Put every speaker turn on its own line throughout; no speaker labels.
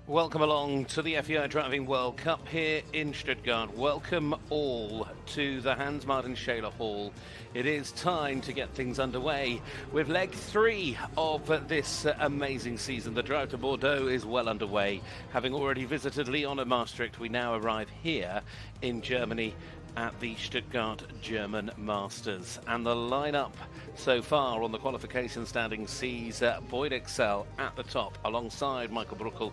Welcome along to the FEI Driving World Cup here in Stuttgart. Welcome all to the Hans Martin Scheler Hall. It is time to get things underway with leg 3 of this amazing season. The drive to Bordeaux is well underway. Having already visited Lyon and Maastricht, we now arrive here in Germany at the Stuttgart German Masters. And the lineup so far on the qualification standing sees Boyd Excel at the top alongside Michael Bruckel,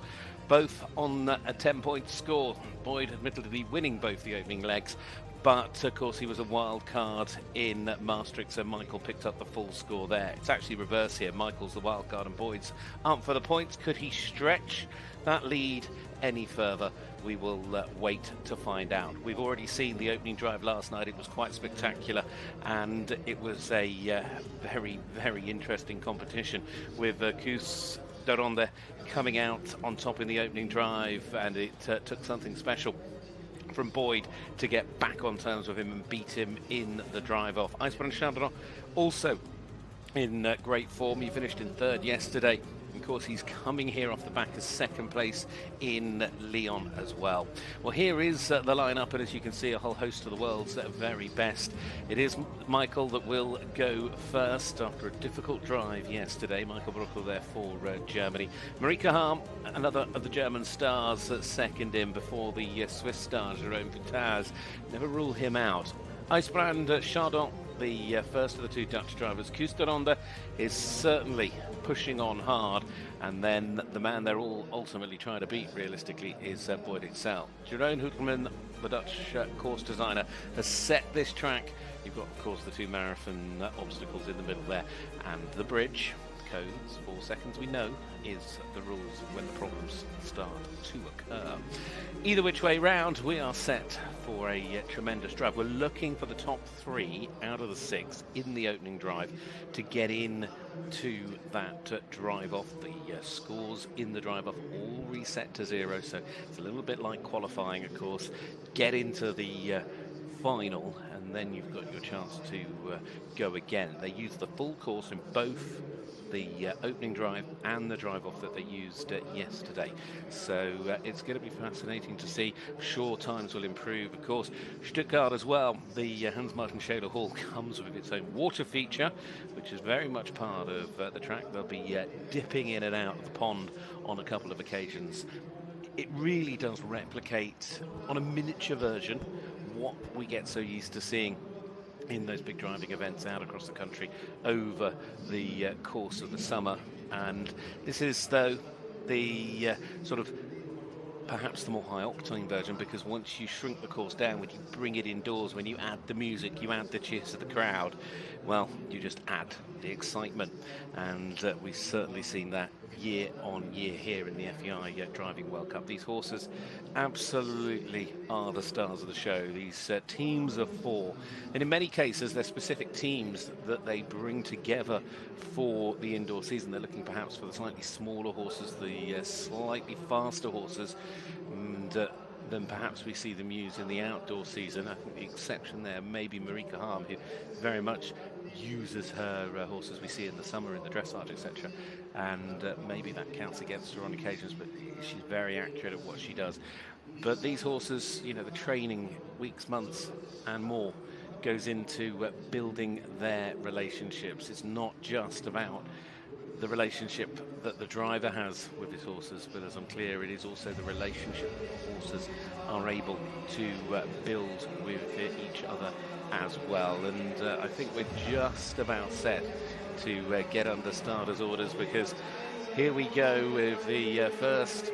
both on a 10-point score. Boyd admittedly winning both the opening legs, but of course he was a wild card in Maastricht, so Michael picked up the full score there. It's actually reverse here. Michael's the wild card and Boyd's up for the points. Could he stretch that lead any further? We will wait to find out. We've already seen the opening drive last night. It was quite spectacular, and it was a very, very interesting competition with Koos Doronde coming out on top in the opening drive, and it took something special from Boyd to get back on terms with him and beat him in the drive off. Eisbrand Chardonnay also in great form. He finished in third yesterday. Of course, he's coming here off the back of second place in Lyon as well. Well, here is the lineup, and as you can see, a whole host of the world's very best. It is Michael that will go first after a difficult drive yesterday. Michael Bruckel there for Germany. Marika Harm, another of the German stars, second in before the Swiss star Jerome Boutaz. Never rule him out. Eisbrand Chardonnay, the first of the two Dutch drivers. Koos Doronde is certainly pushing on hard, and then the man they're all ultimately trying to beat realistically is Boyd Excel. Jeroen Hoekelman, the Dutch course designer, has set this track. You've got, of course, the two marathon obstacles in the middle there, and the bridge. Codes, 4 seconds, we know, is the rules of when the problems start to occur. Either which way round, we are set for a tremendous drive. We're looking for the top 3 out of the 6 in the opening drive to get in to that drive off. The scores in the drive off all reset to 0, so it's a little bit like qualifying, of course. Get into the final, and then you've got your chance to go again. They use the full course in both the opening drive and the drive off that they used yesterday, so it's going to be fascinating to see. Sure, times will improve, of course. Stuttgart as well, the Hans Martin Scheler Hall comes with its own water feature, which is very much part of the track. They'll be dipping in and out of the pond on a couple of occasions. It really does replicate on a miniature version what we get so used to seeing in those big driving events out across the country over the course of the summer. And this is, though, the sort of perhaps the more high-octane version, because once you shrink the course down, when you bring it indoors, when you add the music, you add the cheers of the crowd, well, you just add the excitement. And we've certainly seen that year on year here in the FEI Driving World Cup. These horses absolutely are the stars of the show. These teams of 4, and in many cases they're specific teams that they bring together for the indoor season. They're looking perhaps for the slightly smaller horses, the slightly faster horses, and than perhaps we see them use in the outdoor season. I think the exception there may be Marika Harm, who very much uses her horses we see in the summer in the dressage, etc. And maybe that counts against her on occasions, but she's very accurate at what she does. But these horses, you know, the training, weeks, months and more, goes into building their relationships. It's not just about the relationship that the driver has with his horses, but as I'm clear, it is also the relationship that the horses are able to build with each other as well. And I think we're just about set to get under starters orders, because here we go with the first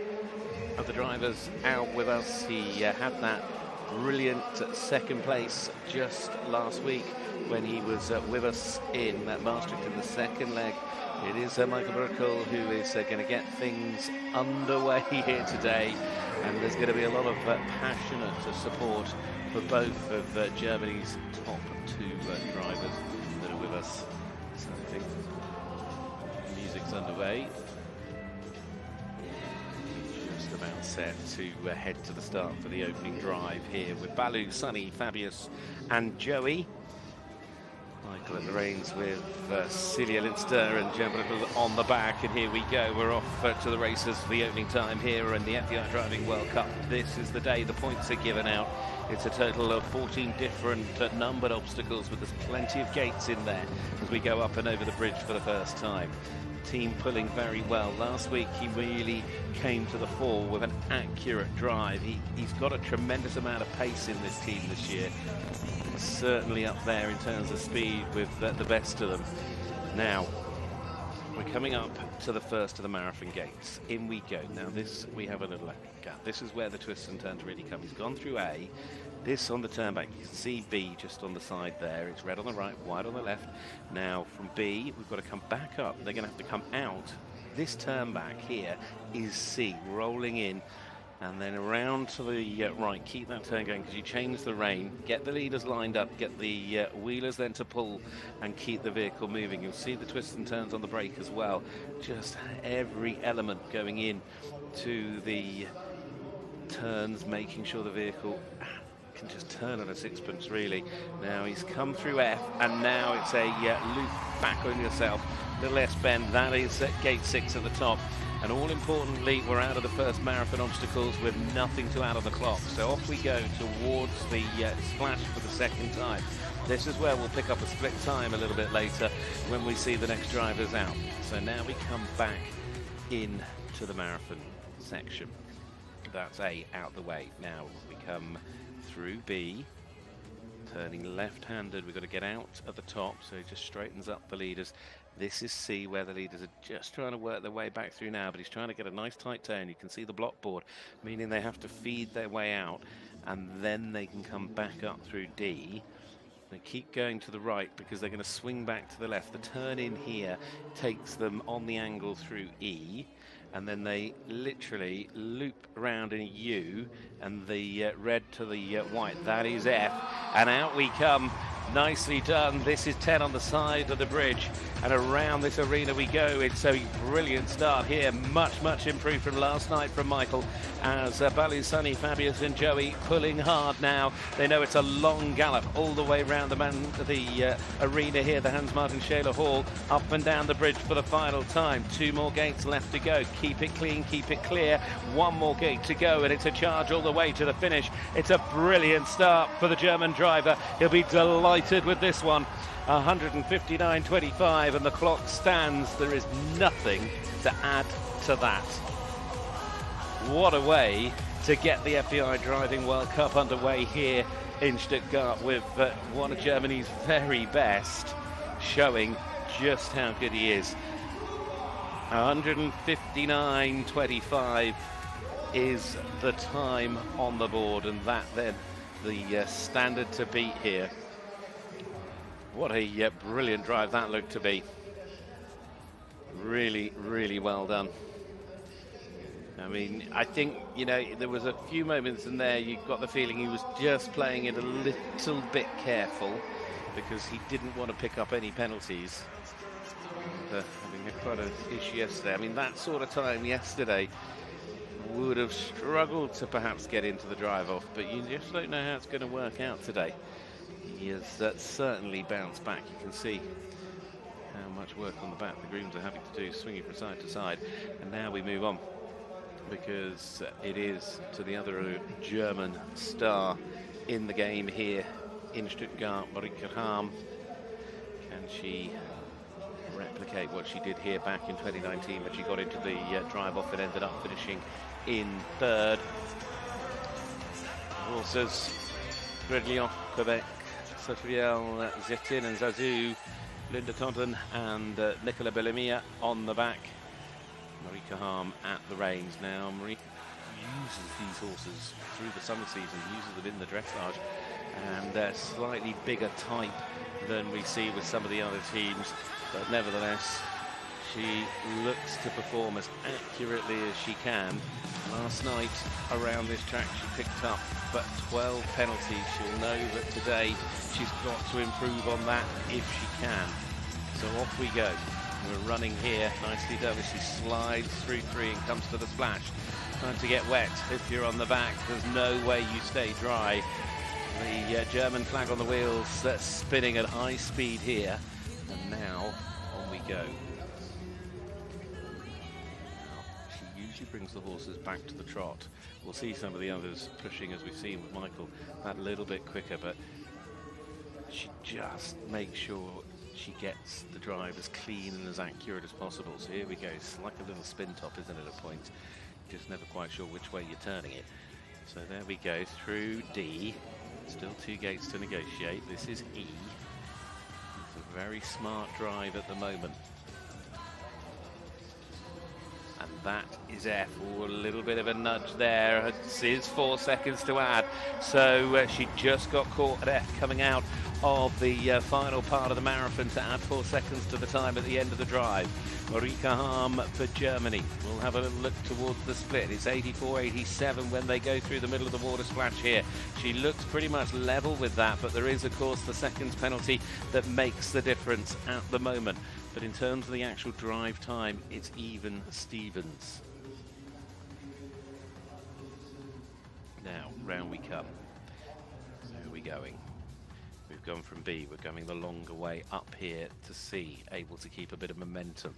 of the drivers out with us. He had that brilliant second place just last week when he was with us in Maastricht in the second leg. It is Michael Bruckel who is going to get things underway here today, and there's going to be a lot of passionate support for both of Germany's top 2 drivers that are with us. So I think the music's underway. Just about set to head to the start for the opening drive here with Balu, Sonny, Fabius and Joey. Michael at the reins with Celia Linster and Jem Little on the back, and here we go. We're off to the races for the opening time here in the FEI Driving World Cup. This is the day the points are given out. It's a total of 14 different numbered obstacles, but there's plenty of gates in there as we go up and over the bridge for the first time. Team pulling very well. Last week he really came to the fore with an accurate drive. He's got a tremendous amount of pace in this team this year. Certainly up there in terms of speed with the best of them. Now we're coming up to the first of the marathon gates. In we go. Now this, we have a little look at. This is where the twists and turns really come. He's gone through A. This on the turn back, you can see B just on the side there. It's red on the right, white on the left. Now from B, we've got to come back up. They're going to have to come out. This turn back here is C, rolling in. And then around to the right, keep that turn going because you change the rein, get the leaders lined up, get the wheelers then to pull and keep the vehicle moving. You'll see the twists and turns on the brake as well. Just every element going in to the turns, making sure the vehicle can just turn on a sixpence really. Now he's come through F and now it's a loop back on yourself. Little S bend, that is at gate 6 at the top. And all importantly, we're out of the first marathon obstacles with nothing to add on the clock. So off we go towards the splash for the second time. This is where we'll pick up a split time a little bit later when we see the next drivers out. So now we come back in to the marathon section. That's A out the way. Now we come through B, turning left-handed. We've got to get out at the top, so he just straightens up the leaders. This is C, where the leaders are just trying to work their way back through now, but he's trying to get a nice tight turn. You can see the block board, meaning they have to feed their way out, and then they can come back up through D. They keep going to the right because they're going to swing back to the left. The turn in here takes them on the angle through E, and then they literally loop around in a U, and the red to the white, that is F, and out we come. Nicely done. This is 10 on the side of the bridge, and around this arena we go. It's a brilliant start here, much improved from last night from Michael, as Balu, Sunny, Fabius and Joey pulling hard now. They know it's a long gallop all the way around the arena here, the Hans Martin Scheler Hall, up and down the bridge for the final time. 2 more gates left to go. Keep it clean, keep it clear. 1 more gate to go, and it's a charge all the way to the finish. It's a brilliant start for the German driver. He'll be delighted with this one. 159.25, and the clock stands. There is nothing to add to that. What a way to get the FEI Driving World Cup underway here in Stuttgart with one of Germany's very best, showing just how good he is. 159.25 is the time on the board, and that then the standard to beat here. What a brilliant drive that looked to be. Really well done. I mean, I think, you know, there was a few moments in there you got the feeling he was just playing it a little bit careful because he didn't want to pick up any penalties. Having had quite an issue yesterday. I mean, that sort of time yesterday would have struggled to perhaps get into the drive-off, but you just don't know how it's going to work out today. He has certainly bounced back. You can see how much work on the back the grooms are having to do, swinging from side to side. And now we move on because it is to the other German star in the game here in Stuttgart, Marika Harm. Can she replicate what she did here back in 2019 when she got into the drive-off and ended up finishing in 3rd? Horses, Bredlion, Quebec, Sotriel, Zetin and Zazu, Linda Tonton and Nicola Bellamia on the back. Marika Harm at the reins. Now Marika uses these horses through the summer season, uses them in the dressage, and they're slightly bigger type than we see with some of the other teams, but nevertheless she looks to perform as accurately as she can. Last night around this track she picked up but 12 penalties. She'll know that today she's got to improve on that if she can. So off we go. We're running here, nicely done as she slides through 3 and comes to the splash. Time to get wet if you're on the back. There's no way you stay dry The German flag on the wheels spinning at high speed here. And now on we go. Now, she usually brings the horses back to the trot. We'll see some of the others pushing, as we've seen with Michael, that little bit quicker, but she just makes sure she gets the drive as clean and as accurate as possible. So here we go. It's like a little spin top, isn't it, at points? Just never quite sure which way you're turning it. So there we go, through D. Still 2 gates to negotiate. This is E. It's a very smart drive at the moment. And that is F. Ooh, a little bit of a nudge there. It is 4 seconds to add. So she just got caught at F coming out of the final part of the marathon to add 4 seconds to the time at the end of the drive. Marika Harm for Germany. We'll have a little look towards the split. It's 84-87 when they go through the middle of the water splash here. She looks pretty much level with that, but there is, of course, the seconds penalty that makes the difference at the moment. But in terms of the actual drive time, it's even Stevens. Now, round we come. Where are we going? We've gone from B, we're going the longer way up here to C, able to keep a bit of momentum.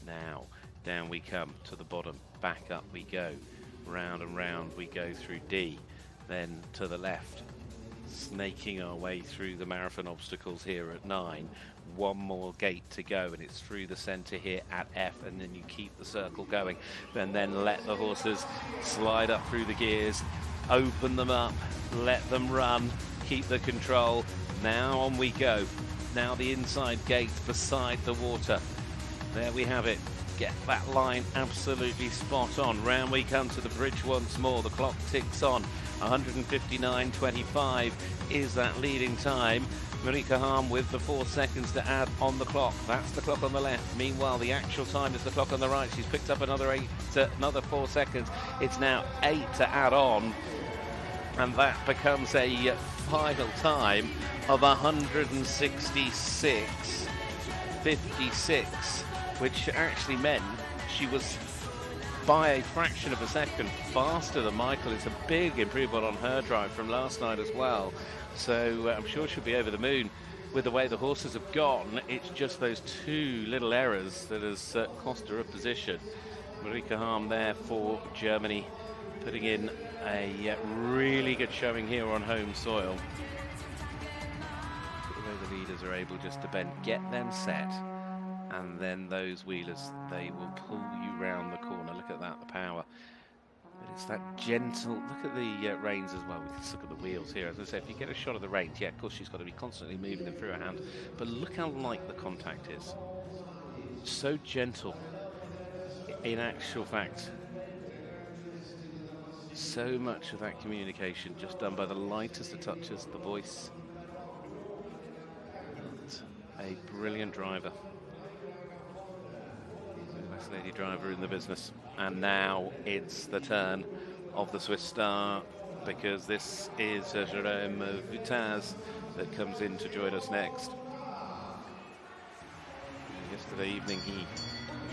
Now, down we come to the bottom, back up we go. Round and round we go through D, then to the left, snaking our way through the marathon obstacles here at 9. One more gate to go, and it's through the center here at F, and then you keep the circle going, and then let the horses slide up through the gears, open them up, let them run, keep the control. Now on we go. Now the inside gate beside the water. There we have it. Get that line absolutely spot on. Round we come to the bridge once more. The clock ticks on. 159.25 is that leading time. Marika Harm with the 4 seconds to add on the clock. That's the clock on the left. Meanwhile, the actual time is the clock on the right. She's picked up another 4 seconds. It's now 8 to add on. And that becomes a final time of 166.56, which actually meant she was by a fraction of a second faster than Michael. It's a big improvement on her drive from last night as well. So I'm sure she'll be over the moon with the way the horses have gone. It's just those 2 little errors that has cost her a position. Marika Harm there for Germany, putting in a really good showing here on home soil. The way the leaders are able just to bend, get them set, and then those wheelers, they will pull you round the corner. Look at that, the power. But it's that gentle, look at the reins as well. We can look at the wheels here. As I say, if you get a shot of the reins, yeah, of course she's got to be constantly moving them through her hand. But look how light the contact is. So gentle. In actual fact, so much of that communication just done by the lightest of touches, the voice. A brilliant driver. The best lady driver in the business. And now it's the turn of the Swiss star, because this is Jérôme Vutaz that comes in to join us next. Yesterday evening, he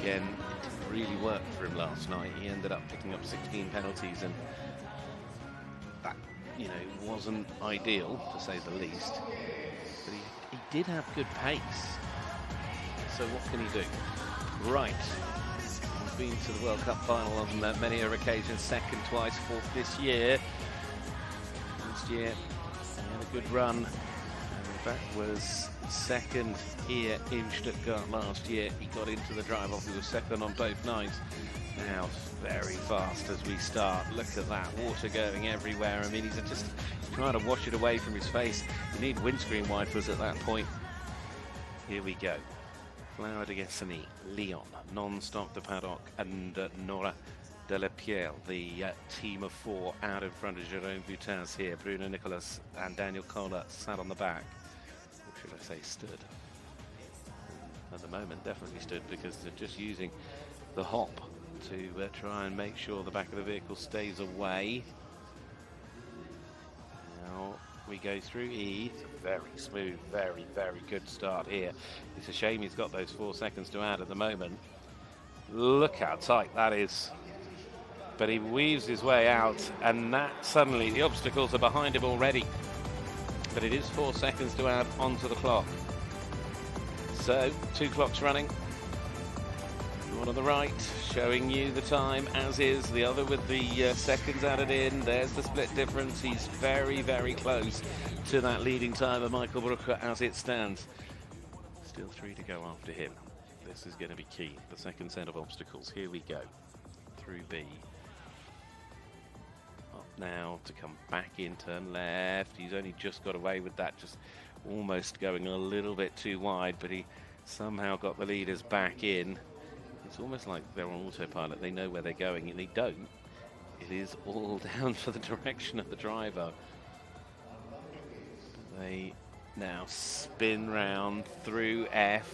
again, it didn't really work for him last night. He ended up picking up 16 penalties, and that, you know, wasn't ideal, to say the least. But he did have good pace. So what can he do? Right. He's been to the World Cup final on many occasions, second twice, 4th this year. Last year, he had a good run. And in fact, was second here in Stuttgart last year. He got into the drive-off. He was second on both nights. Now very fast as we start. Look at that water going everywhere. I mean, he's just trying to wash it away from his face. You need windscreen wipers at that point. Here we go. Flower de Gessani, Leon, non-stop de Paddock, and Nora de la Pierre, the team of 4 out in front of Jérôme Vutaz here. Bruno Nicolas and Daniel Kohler sat on the back. Or should I say stood? At the moment, definitely stood, because they're just using the hop to try and make sure the back of the vehicle stays away. Now we go through E. It's a very smooth, very, very good start here. It's a shame he's got those 4 seconds to add at the moment. Look how tight that is. But he weaves his way out, and that suddenly, the obstacles are behind him already. but it is 4 seconds to add onto the clock. So 2 clocks running. One on the right showing you the time as is, the other with the seconds added in. There's the split difference. He's very, very close to that leading time of Michael Brooker as it stands. Still 3 to go after him. This is going to be key. The second set of obstacles. Here we go. Through B. Up now to come back in, turn left. He's only just got away with that, just almost going a little bit too wide, but he somehow got the leaders back in. It's almost like they're on autopilot. They know where they're going, and they don't. It is all down to the direction of the driver. They now spin round through F.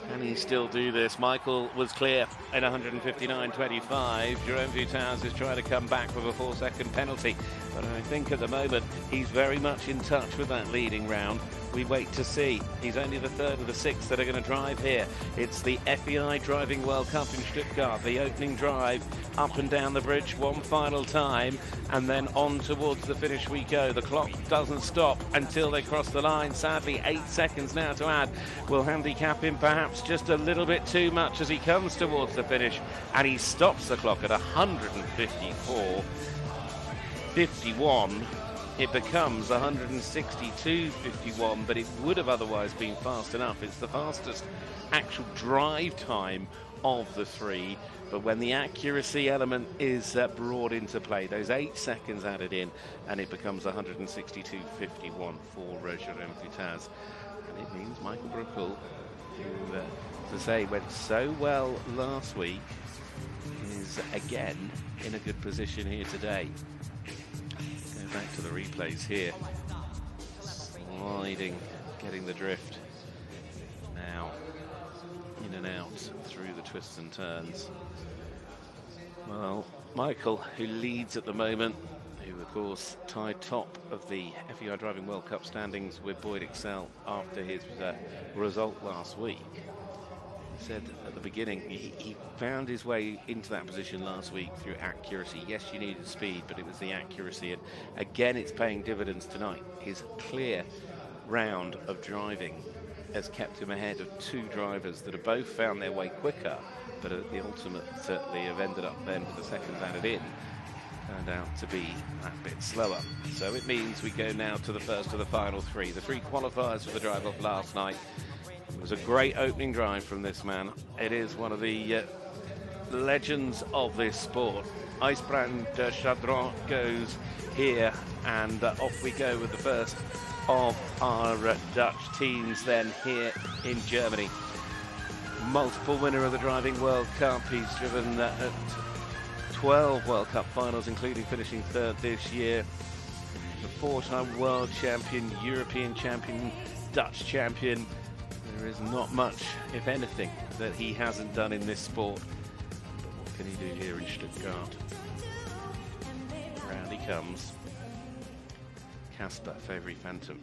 Can he still do this? Michael was clear in 159.25. Jerome Vuitaz is trying to come back with a 4-second penalty. But I think at the moment he's very much in touch with that leading round. We wait to see. He's only the 3rd of the 6 that are going to drive here. It's the FEI Driving World Cup in Stuttgart. The opening drive up and down the bridge one final time, and then on towards the finish we go. The clock doesn't stop until they cross the line. Sadly, 8 seconds now to add will handicap him perhaps just a little bit too much as he comes towards the finish, and he stops the clock at 154.51. It becomes 162.51, but it would have otherwise been fast enough. It's the fastest actual drive time of the 3, but when the accuracy element is brought into play, those 8 seconds added in, and it becomes 162.51 for Jerome Vuitaz. And it means Michael Brooker, who, as I say, went so well last week, is again in a good position here today. Back to the replays here. Sliding, getting the drift. Now, in and out through the twists and turns. Well, Michael, who leads at the moment, who of course tied top of the FEI Driving World Cup standings with Boyd Excel after his result last week. Said at the beginning he found his way into that position last week through accuracy. Yes, you needed speed, but it was the accuracy, and again it's paying dividends tonight. His clear round of driving has kept him ahead of 2 drivers that have both found their way quicker, but at the ultimate certainly have ended up then with the seconds added in turned out to be that bit slower. So it means we go now to the first of the final 3, the 3 qualifiers for the drive-off last night. It was a great opening drive from this man. It is one of the legends of this sport. IJsbrand Chadron goes here, and off we go with the first of our Dutch teams then here in Germany. Multiple winner of the Driving World Cup. He's driven at 12 World Cup finals, including finishing 3rd this year. The 4-time world champion, European champion, Dutch champion. There is not much, if anything, that he hasn't done in this sport. But what can he do here in Stuttgart? Round he comes. Casper, Favory Phantom.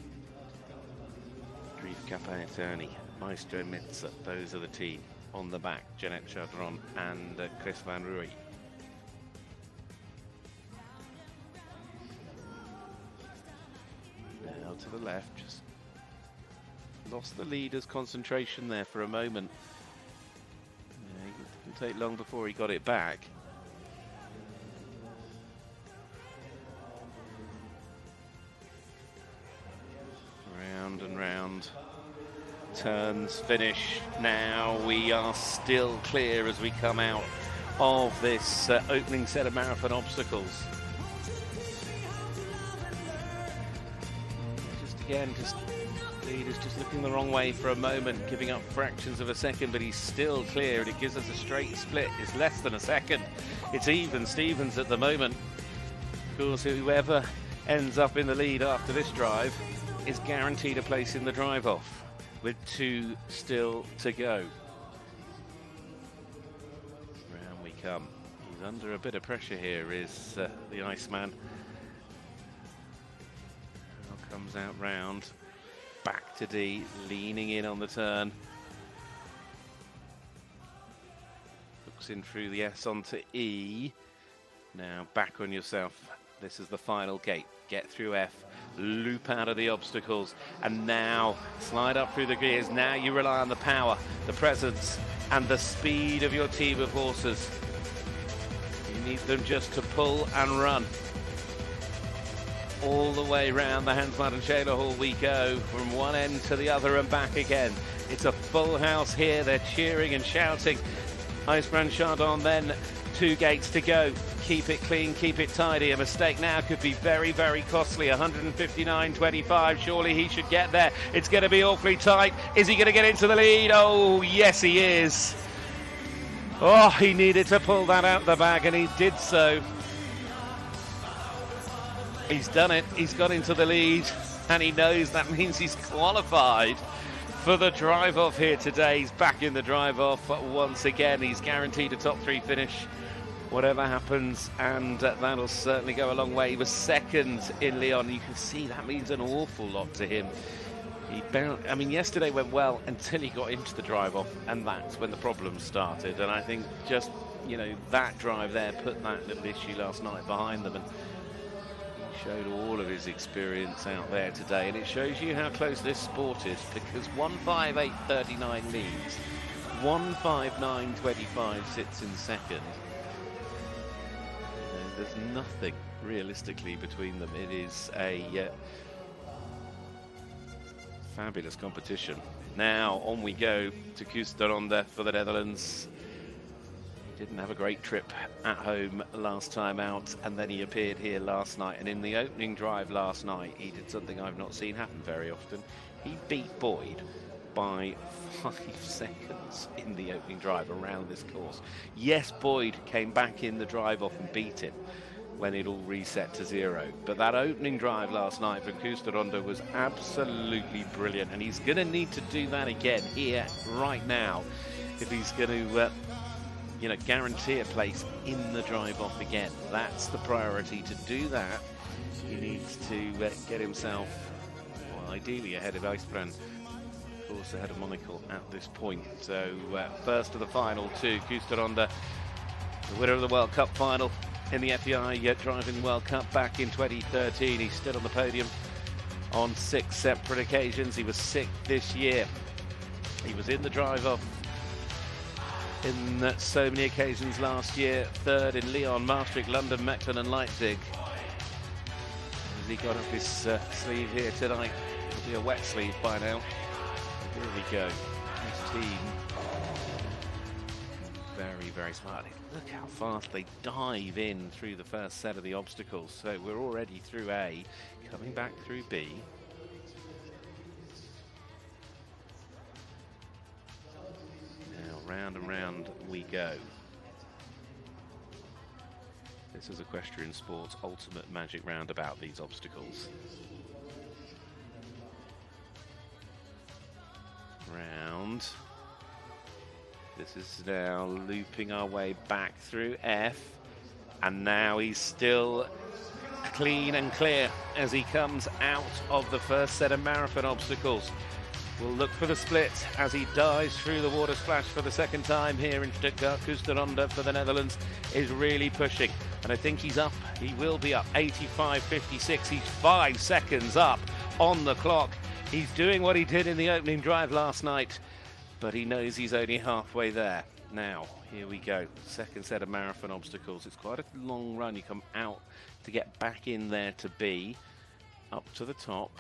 Drief Capitani, Maestro Mitza, those are the team. On the back, Jeanette Chadron and Chris Van Rooij. Now to the left, just lost the leader's concentration there for a moment. Yeah, it didn't take long before he got it back. Round and round. Turns, finish. Now we are still clear as we come out of this opening set of marathon obstacles. Just leader's just looking the wrong way for a moment, giving up fractions of a second, but he's still clear, and it gives us a straight split. It's less than a second. It's even Stevens at the moment. Of course, whoever ends up in the lead after this drive is guaranteed a place in the drive-off, with 2 still to go. Round we come. He's under a bit of pressure here, is the Iceman. Now comes out round. Back to D, leaning in on the turn. Hooks in through the S onto E. Now back on yourself This is the final gate. Get through F, loop out of the obstacles, and now slide up through the gears. Now you rely on the power, the presence, and the speed of your team of horses. You need them just to pull and run. All the way round the Hans Martin Scheler Hall we go, from one end to the other and back again. It's a full house here. They're cheering and shouting. IJsbrand Chardon then, 2 gates to go. Keep it clean, keep it tidy. A mistake now could be very, very costly. 159.25. Surely he should get there. It's going to be awfully tight. Is he going to get into the lead? Oh, yes, he is. Oh, he needed to pull that out the bag, and he did so. He's done it. He's got into the lead, and he knows that means he's qualified for the drive-off here today. He's back in the drive-off once again. He's guaranteed a top 3 finish, whatever happens, and that'll certainly go a long way. He was second in Lyon. You can see that means an awful lot to him. I mean, yesterday went well until he got into the drive-off, and that's when the problems started. And I think just, you know, that drive there put that little issue last night behind them, and showed all of his experience out there today. And it shows you how close this sport is, because 158.39 leads, 159.25 sits in second. There's nothing realistically between them. It is a fabulous competition. Now on we go to Koos de Ronde for the Netherlands. He didn't have a great trip at home last time out, and then he appeared here last night, and in the opening drive last night he did something I've not seen happen very often. He beat Boyd by 5 seconds in the opening drive around this course. Yes, Boyd came back in the drive off and beat him when it all reset to 0. But that opening drive last night for Koos de Ronde was absolutely brilliant, and he's going to need to do that again here, right now, if he's going to you know, guarantee a place in the drive-off again. That's the priority. To do that, he needs to get himself, well, ideally ahead of IJsbrand, of course ahead of Monaco at this point. So first of the final 2, Koos de Ronde, the winner of the World Cup final in the FEI Driving World Cup back in 2013. He stood on the podium on 6 separate occasions. He was 6th this year. He was in the drive-off in so many occasions last year. 3rd in Lyon, Maastricht, London, Mechelen and Leipzig. As he got up his sleeve here tonight, it'll be a wet sleeve by now. Here we go. His team, very, very smart. Look how fast they dive in through the first set of the obstacles. So we're already through A, coming back through B. Round and round we go. This is equestrian sport's ultimate magic roundabout, these obstacles. Round. This is now looping our way back through F, and now he's still clean and clear as he comes out of the first set of marathon obstacles. We'll look for the split as he dives through the water splash for the second time here in Stuttgart. Koos de Ronde for the Netherlands is really pushing, and I think he's up. He will be up 85.56. He's 5 seconds up on the clock. He's doing what he did in the opening drive last night, but he knows he's only halfway there. Now, here we go. Second set of marathon obstacles. It's quite a long run. You come out to get back in there to B, up to the top.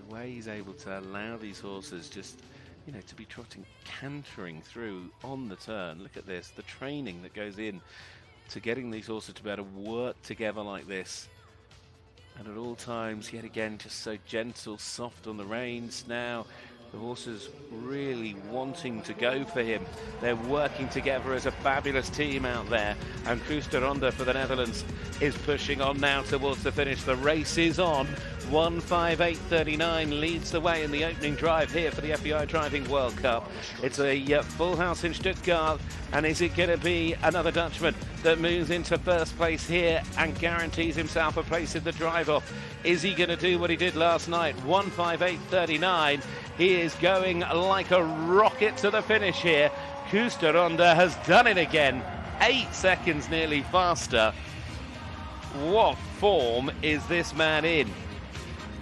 The way he's able to allow these horses just, you know, to be trotting, cantering through on the turn. Look at this, the training that goes in to getting these horses to be able to work together like this. And at all times, yet again, just so gentle, soft on the reins. Now, the horses really wanting to go for him. They're working together as a fabulous team out there. And Koos de Ronde for the Netherlands is pushing on now towards the finish. The race is on. 158.39 leads the way in the opening drive here for the FEI Driving World Cup. It's a full house in Stuttgart, and is it going to be another Dutchman that moves into first place here and guarantees himself a place in the drive-off? Is he going to do what he did last night? 158.39. He is going like a rocket to the finish here. Koos de Ronde has done it again. 8 seconds nearly faster. What form is this man in?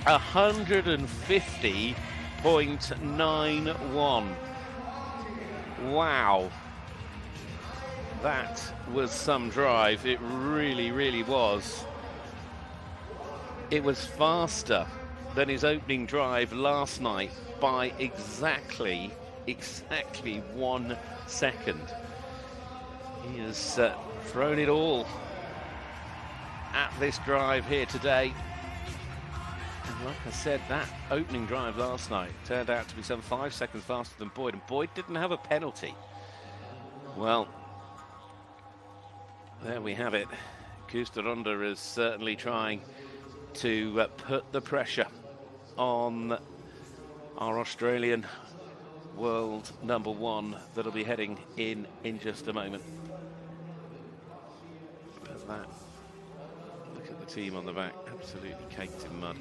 150.91. Wow. That was some drive. It really, really was. It was faster than his opening drive last night by exactly 1 second. He has thrown it all at this drive here today. And like I said, that opening drive last night turned out to be some 5 seconds faster than Boyd, and Boyd didn't have a penalty. Well, there we have it. Kusteronda is certainly trying to put the pressure on our Australian world number one that'll be heading in just a moment. But that, look at the team on the back, absolutely caked in mud.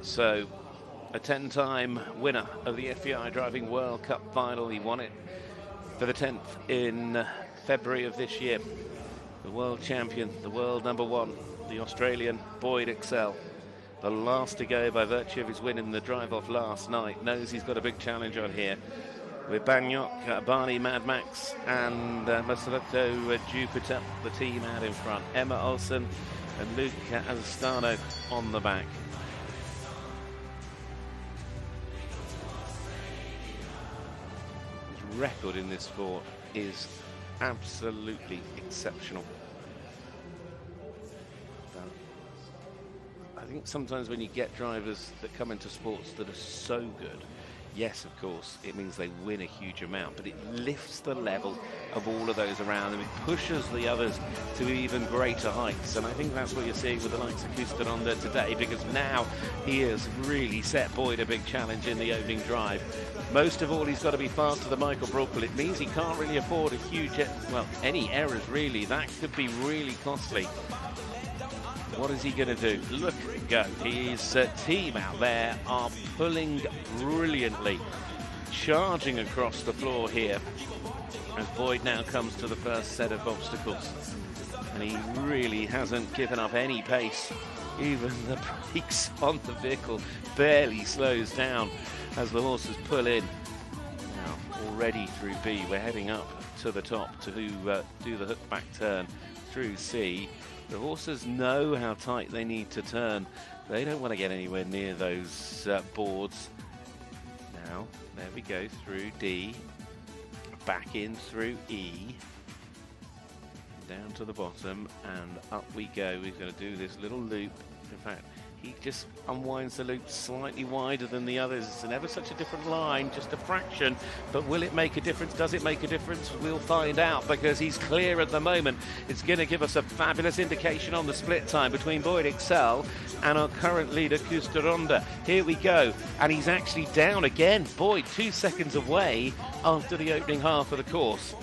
So, a 10-time winner of the FEI Driving World Cup final. He won it for the 10th in February of this year. The world champion, the world number one, the Australian Boyd Excel. The last to go by virtue of his win in the drive-off last night. Knows he's got a big challenge on here with Banyok, Barney, Mad Max and Masato Jupiter, the team out in front. Emma Olsen and Luke Azastano on the back. His record in this sport is absolutely exceptional. I think sometimes when you get drivers that come into sports that are so good, yes, of course, it means they win a huge amount, but it lifts the level of all of those around them. It pushes the others to even greater heights, and I think that's what you're seeing with the likes of Kusteronda today, because now he has really set Boyd a big challenge in the opening drive. Most of all, he's got to be faster than Michael Brookwell. It means he can't really afford a huge, well, any errors really. That could be really costly. What is he going to do? Look and go. His team out there are pulling brilliantly, charging across the floor here as Boyd now comes to the first set of obstacles. And he really hasn't given up any pace. Even the brakes on the vehicle barely slows down as the horses pull in. Now, already through B, we're heading up to the top to do the hook back turn through C. The horses know how tight they need to turn. They don't want to get anywhere near those boards. Now, there we go, through D, back in through E, down to the bottom, and up we go. We're going to do this little loop. In fact, he just unwinds the loop slightly wider than the others. It's never such a different line, just a fraction. But will it make a difference? Does it make a difference? We'll find out, because he's clear at the moment. It's going to give us a fabulous indication on the split time between Boyd Excel and our current leader, Kusteronda. Here we go. And he's actually down again. Boyd 2 seconds away after the opening half of the course.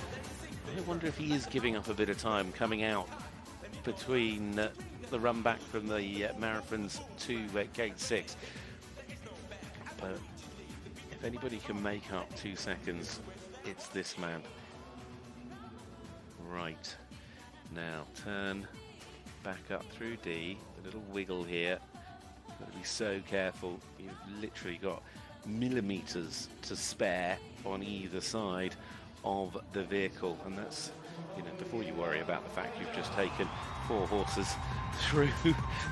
I wonder if he is giving up a bit of time coming out between the run back from the marathons to gate 6. But if anybody can make up 2 seconds, it's this man. Right, now turn back up through D, a little wiggle here. Got to be so careful. You've literally got millimeters to spare on either side of the vehicle, and that's, you know, before you worry about the fact you've just taken 4 horses through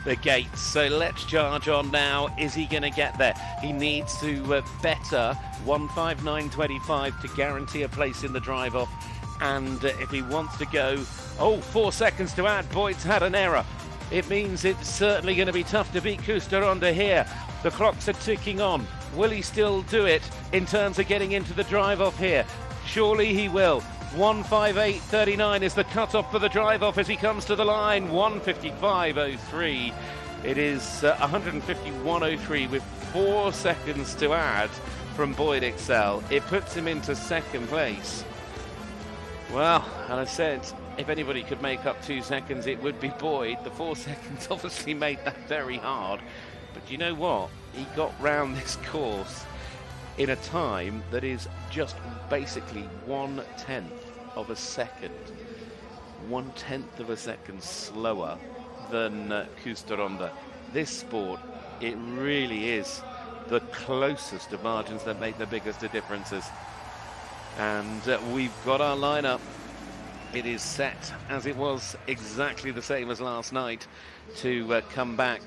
the gates. So let's charge on now. Is he going to get there? He needs to better 1:59.25 to guarantee a place in the drive off, and if he wants to go, 4 seconds to add. Boyd's had an error. It means it's certainly going to be tough to beat Kusteronda here. The clocks are ticking on. Will he still do it in terms of getting into the drive off here? Surely he will. 1:58.39 is the cut-off for the drive-off as he comes to the line. 1:55.03. It is 151.03 with 4 seconds to add from Boyd Excel. It puts him into second place. Well, and I said, if anybody could make up 2 seconds, it would be Boyd. The 4 seconds obviously made that very hard. But you know what? He got round this course in a time that is just basically 1/10 of a second 1/10 of a second slower than Kusteronda. This sport, it really is the closest of margins that make the biggest of differences. And we've got our lineup. It is set as it was, exactly the same as last night, to come back.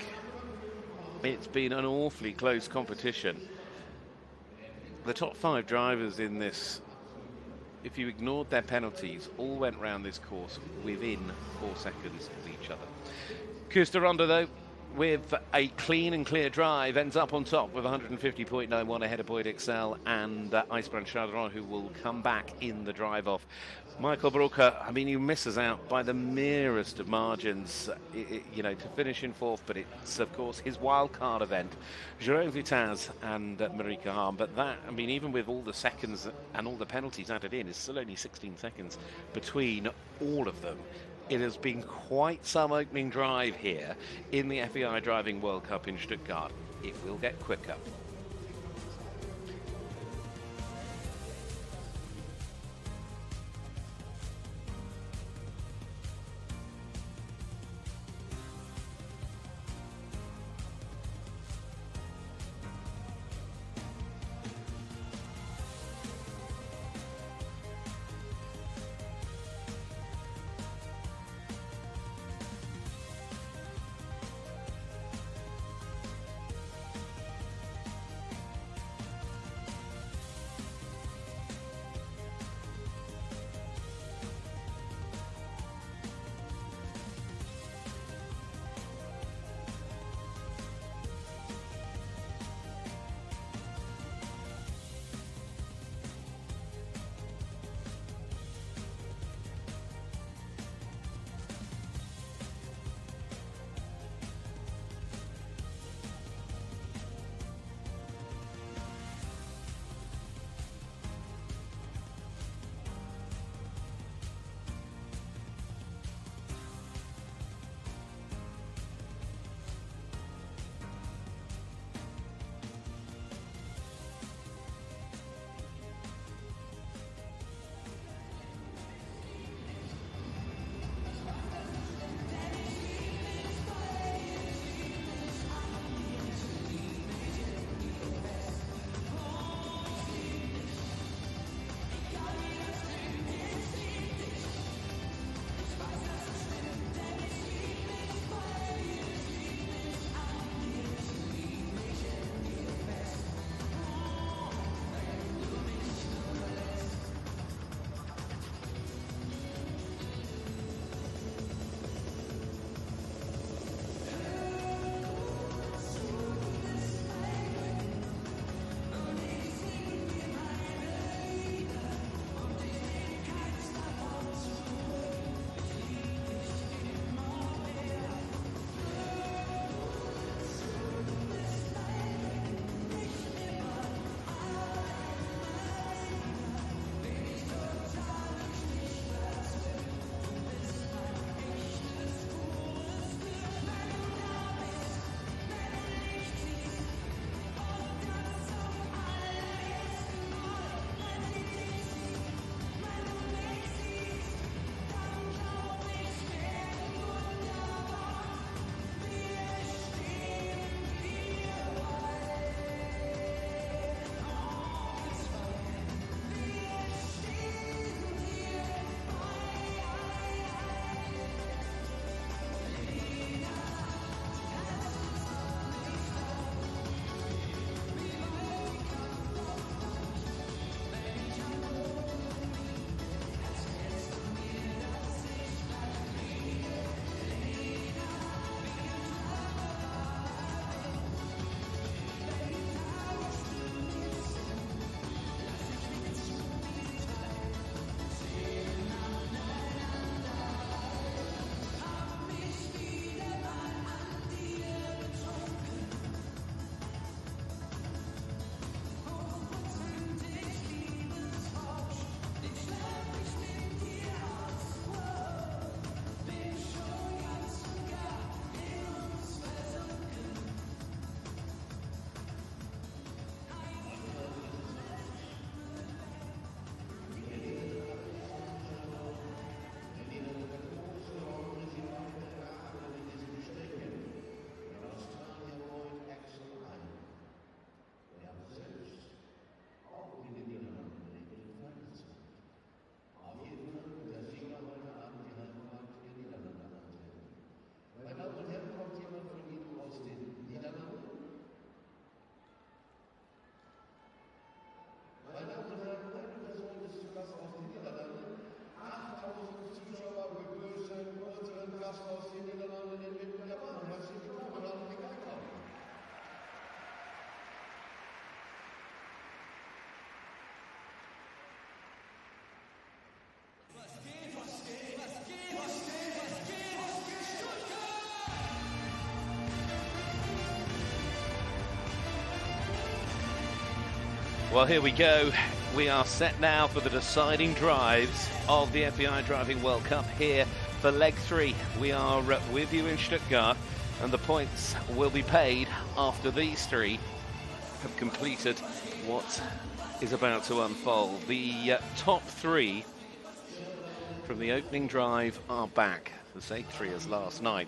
It's been an awfully close competition. The top 5 drivers in this, if you ignored their penalties, all went round this course within 4 seconds of each other. Kusteronda, though, with a clean and clear drive, ends up on top with 150.91 ahead of Boyd Excel and Icebrand Chardron, who will come back in the drive-off. Michael Brooker, I mean, he misses out by the merest of margins, you know, to finish in 4th, but it's, of course, his wild-card event. Jerome Vitaz and Marika Hahn, but that, I mean, even with all the seconds and all the penalties added in, it's still only 16 seconds between all of them. It has been quite some opening drive here in the FEI Driving World Cup in Stuttgart. It will get quicker. Well, here we go. We are set now for the deciding drives of the FEI Driving World Cup here for leg 3. We are with you in Stuttgart, and the points will be paid after these three have completed what is about to unfold. The top three from the opening drive are back, the same three as last night.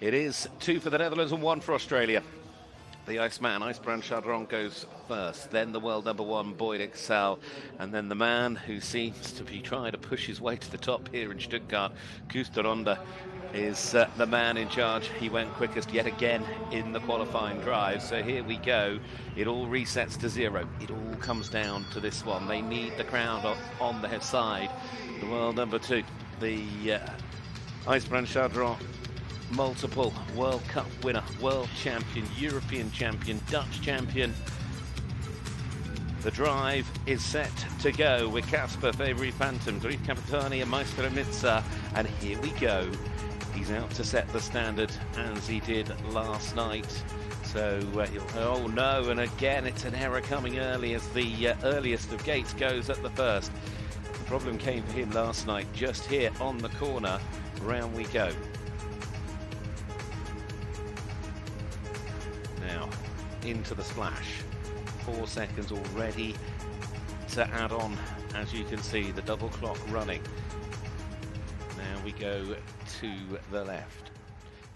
It is 2 for the Netherlands and 1 for Australia. The Iceman, IJsbrand Chardron, goes first, then the world number 1, Boyd Excel, and then the man who seems to be trying to push his way to the top here in Stuttgart, Kusteronda, is the man in charge. He went quickest yet again in the qualifying drive. So here we go. It all resets to 0. It all comes down to this one. They need the crowd on their side. The world number 2, the IJsbrand Chardron, multiple World Cup winner, world champion, European champion, Dutch champion. The drive is set to go with Casper, Favory Phantom, Grief Capitani and Maestro Mitza. And here we go. He's out to set the standard as he did last night. So oh no, and again it's an error coming early as the earliest of gates goes at the first. The problem came for him last night, just here on the corner. Round we go. Now into the splash. 4 seconds already to add on, as you can see, the double clock running. Now we go to the left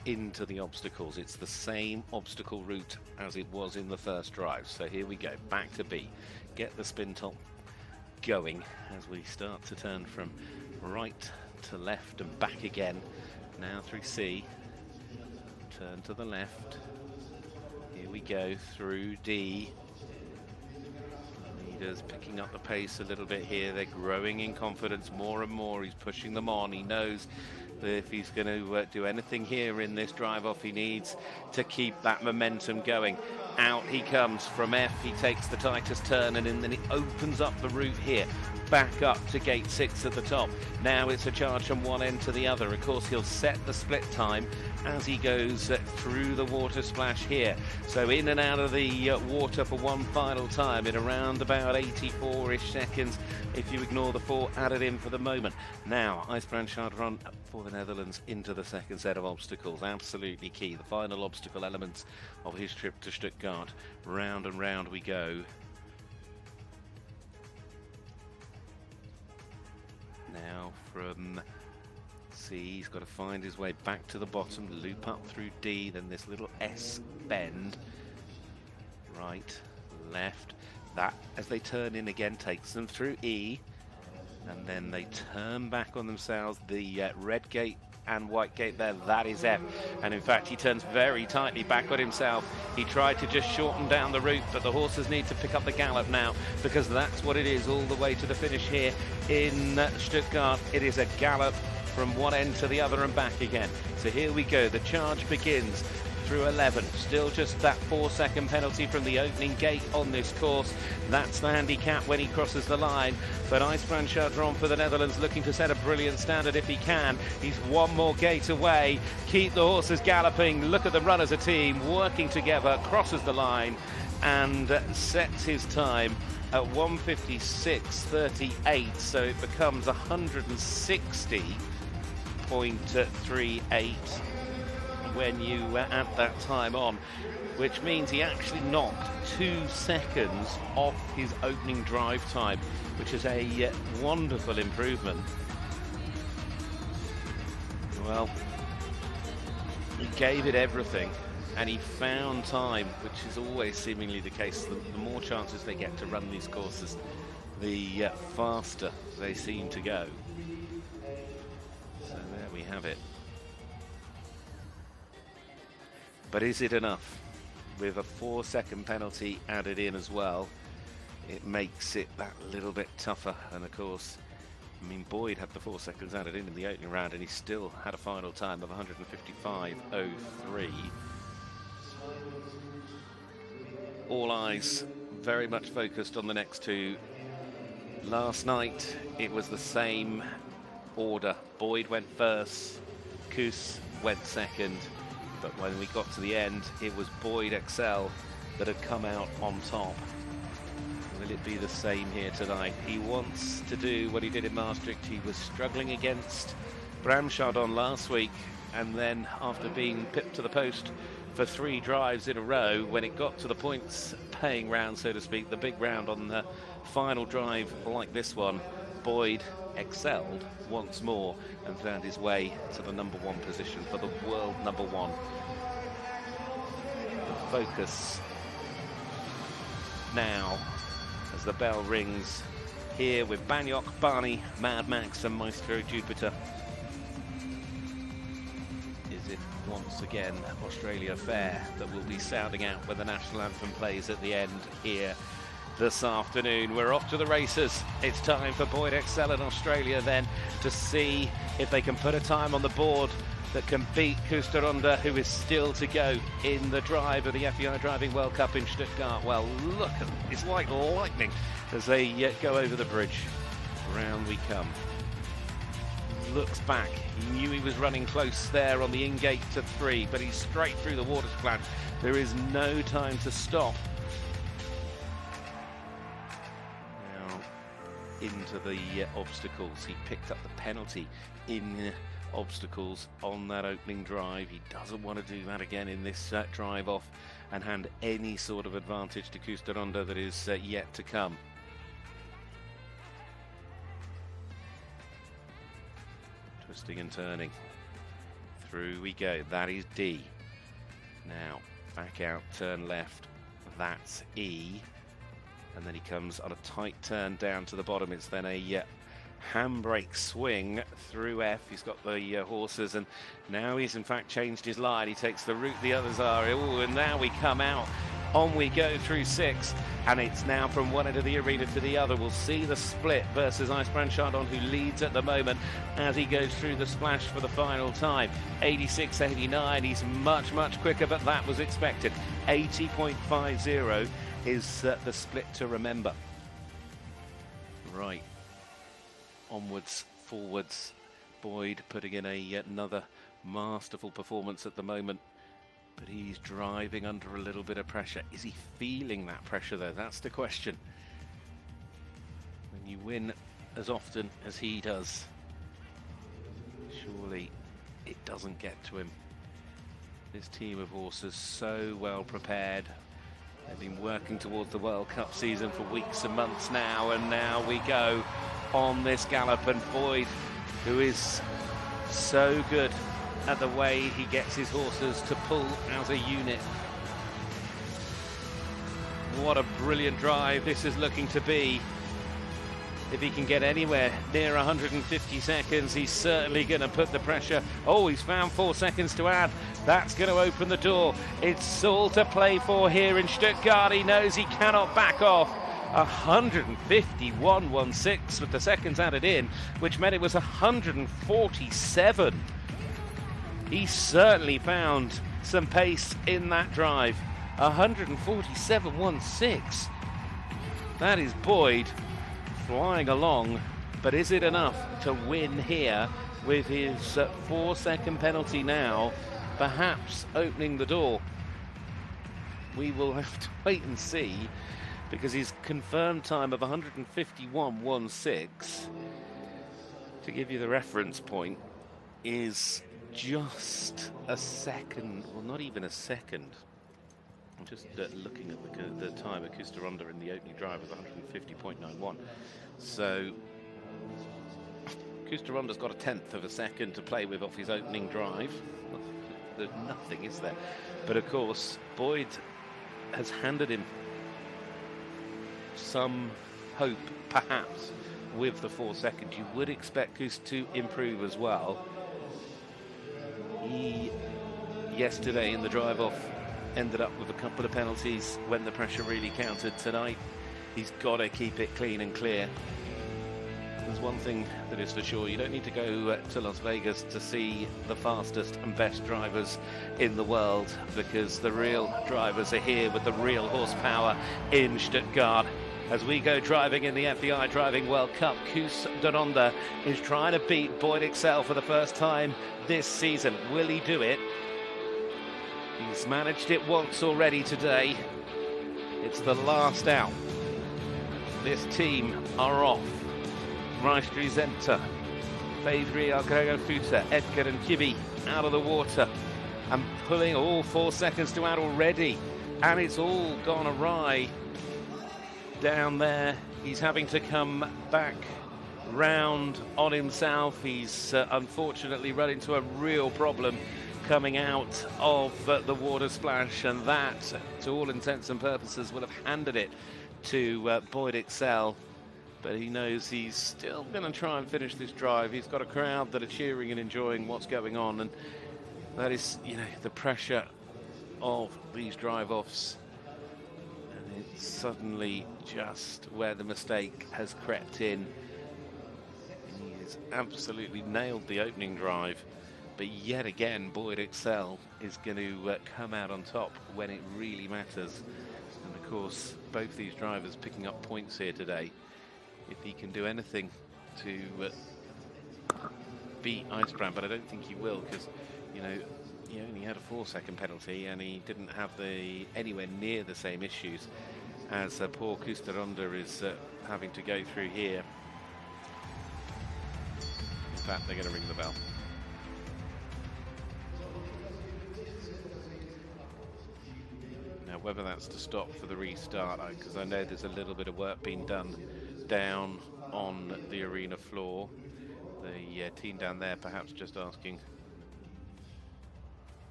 into the obstacles. It's the same obstacle route as it was in the first drive. So here we go, back to B. Get the spin top going as we start to turn from right to left and back again. Now through C, turn to the left. Here we go through D. Leaders picking up the pace a little bit here. They're growing in confidence more and more. He's pushing them on. He knows that if he's going to do anything here in this drive off, he needs to keep that momentum going. Out he comes from F. He takes the tightest turn, and then he opens up the route here. Back up to gate 6 at the top. Now it's a charge from one end to the other. Of course, he'll set the split time as he goes through the water splash here. So in and out of the water for one final time in around about 84-ish seconds, if you ignore the 4 added in for the moment. Now, IJsbrand Chardron for the Netherlands into the second set of obstacles. Absolutely key. The final obstacle elements of his trip to Stuttgart. Round and round we go. Now from C, he's got to find his way back to the bottom, loop up through D, then this little S bend. Right, left. That, as they turn in again, takes them through E, and then they turn back on themselves. The red gate and white gate there, that is F. And in fact, he turns very tightly back on himself. He tried to just shorten down the route, but the horses need to pick up the gallop now, because that's what it is all the way to the finish here in Stuttgart. It is a gallop from one end to the other and back again. So here we go. The charge begins through 11. Still just that 4-second penalty from the opening gate on this course. That's the handicap when he crosses the line. But IJsbrand Chardron for the Netherlands looking to set a brilliant standard if he can. He's one more gate away. Keep the horses galloping. Look at them run as a team, working together, crosses the line and sets his time at 1:56.38. So it becomes 160.38 when you add that time on, which means he actually knocked 2 seconds off his opening drive time, which is a wonderful improvement. Well, he gave it everything and he found time, which is always seemingly the case. The more chances they get to run these courses, the faster they seem to go. So there we have it. But is it enough? With a 4-second penalty added in as well, it makes it that little bit tougher. And of course, I mean, Boyd had the 4 seconds added in the opening round, and he still had a final time of 155.03. All eyes very much focused on the next two. Last night, it was the same order. Boyd went first, Kuss went second. But when we got to the end, it was Boyd Excel that had come out on top. Will it be the same here tonight? He wants to do what he did in Maastricht. He was struggling against Bram Chardon last week, and then after being pipped to the post for 3 drives in a row, when it got to the points paying round, so to speak, the big round on the final drive like this one, Boyd excelled once more and found his way to the number 1 position for the world number 1. The focus now as the bell rings here with Banyok, Barney, Mad Max and Maestro Jupiter. Is it once again Australia Fair that will be sounding out when the national anthem plays at the end here this afternoon? We're off to the races. It's time for Boyd Excel in Australia then to see if they can put a time on the board that can beat Kusteronda, who is still to go in the drive of the FEI Driving World Cup in Stuttgart. Well, look, it's like lightning as they go over the bridge. Round we come. Looks back. He knew he was running close there on the in-gate to 3, but he's straight through the water splash. There is no time to stop. Now into the obstacles. He picked up the penalty in obstacles on that opening drive. He doesn't want to do that again in this drive off and hand any sort of advantage to Kusteronda that is yet to come. Twisting and turning. Through we go. That is D. Now back out, turn left. That's E. And then he comes on a tight turn down to the bottom. It's then a handbrake swing through F. He's got the horses, and now he's in fact changed his line. He takes the route the others are. Ooh, and now we come out. On we go through 6, and it's now from one end of the arena to the other. We'll see the split versus Bram Chardon, who leads at the moment as he goes through the splash for the final time. 86.89. He's much, much quicker, but that was expected. 80.50 is the split to remember. Right. Onwards, forwards. Boyd putting in another masterful performance at the moment, but he's driving under a little bit of pressure. Is he feeling that pressure though? That's the question. When you win as often as he does, surely it doesn't get to him. This team of horses so well prepared. They've been working towards the World Cup season for weeks and months now, and now we go on this gallop. And Boyd, who is so good at the way he gets his horses to pull as a unit. What a brilliant drive this is looking to be. If he can get anywhere near 150 seconds, he's certainly going to put the pressure. Oh, he's found 4 seconds to add. That's going to open the door. It's all to play for here in Stuttgart. He knows he cannot back off. 151.16 with the seconds added in, which meant it was 147. He certainly found some pace in that drive. 147.16. That is Boyd flying along, but is it enough to win here with his 4-second penalty now, perhaps opening the door? We will have to wait and see, because his confirmed time of 151.16, to give you the reference point, is just a second, well, not even a second. I'm just looking at the time of Kusteronda in the opening drive was 150.91. So Kusteronda's got a 1/10 of a second to play with off his opening drive. There's nothing, is there? But of course, Boyd has handed him some hope, perhaps, with the 4 seconds. You would expect Kust to improve as well. He, yesterday in the drive-off, ended up with a couple of penalties when the pressure really counted. Tonight, he's got to keep it clean and clear. There's one thing that is for sure: you don't need to go to Las Vegas to see the fastest and best drivers in the world, because the real drivers are here with the real horsepower in Stuttgart. As we go driving in the FEI Driving World Cup, Kusteronda is trying to beat Boyd Excel for the first time this season. Will he do it? He's managed it once already today. It's the last out. this team are off. Maestri Zenta, Favri, Algrego Futa, Edgar and Kibi out of the water and pulling all 4 seconds to out already. And it's all gone awry down there. He's having to come back round on himself. He's unfortunately run into a real problem coming out of the water splash, and that, to all intents and purposes, will have handed it to Boyd Excel. But he knows he's still going to try and finish this drive. He's got a crowd that are cheering and enjoying what's going on, and that is, you know, the pressure of these drive-offs. And it's suddenly just where the mistake has crept in. He has absolutely nailed the opening drive, but yet again Boyd Excel is going to come out on top when it really matters. And of course, both these drivers picking up points here today. If he can do anything to beat Icebrand, but I don't think he will, because, you know, he only had a 4-second penalty and he didn't have anywhere near the same issues as Paul Kusteronda is having to go through here. In fact, they're going to ring the bell. Now, whether that's to stop for the restart, because I know there's a little bit of work being done down on the arena floor. The team down there perhaps just asking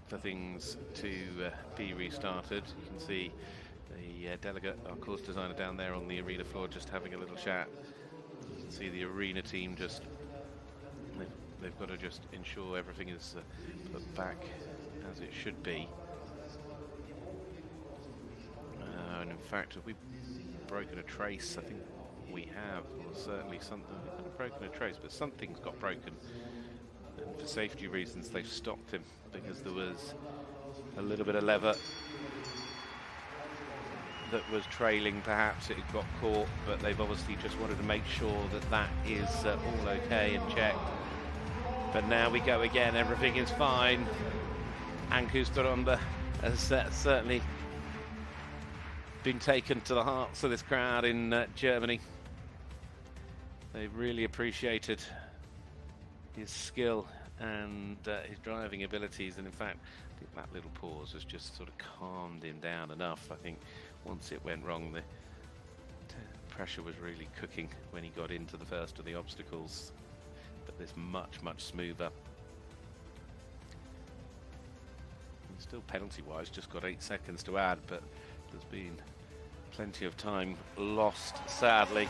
for things to be restarted. You can see the delegate, our course designer, down there on the arena floor just having a little chat. You can see the arena team just, they've got to just ensure everything is put back as it should be. And in fact, have we broken a trace? I think we have, or certainly something. We haven't broken a trace, but something's got broken. And for safety reasons, they've stopped him because there was a little bit of lever that was trailing. Perhaps it got caught, but they've obviously just wanted to make sure that that is all okay and checked. But now we go again, everything is fine. And Kusteronda has certainly been taken to the hearts of this crowd in Germany. They've really appreciated his skill and his driving abilities, and in fact, I think that little pause has just sort of calmed him down enough. I think once it went wrong, the pressure was really cooking when he got into the first of the obstacles, but this much smoother. And still penalty-wise, just got 8 seconds to add, but there's been plenty of time lost, sadly.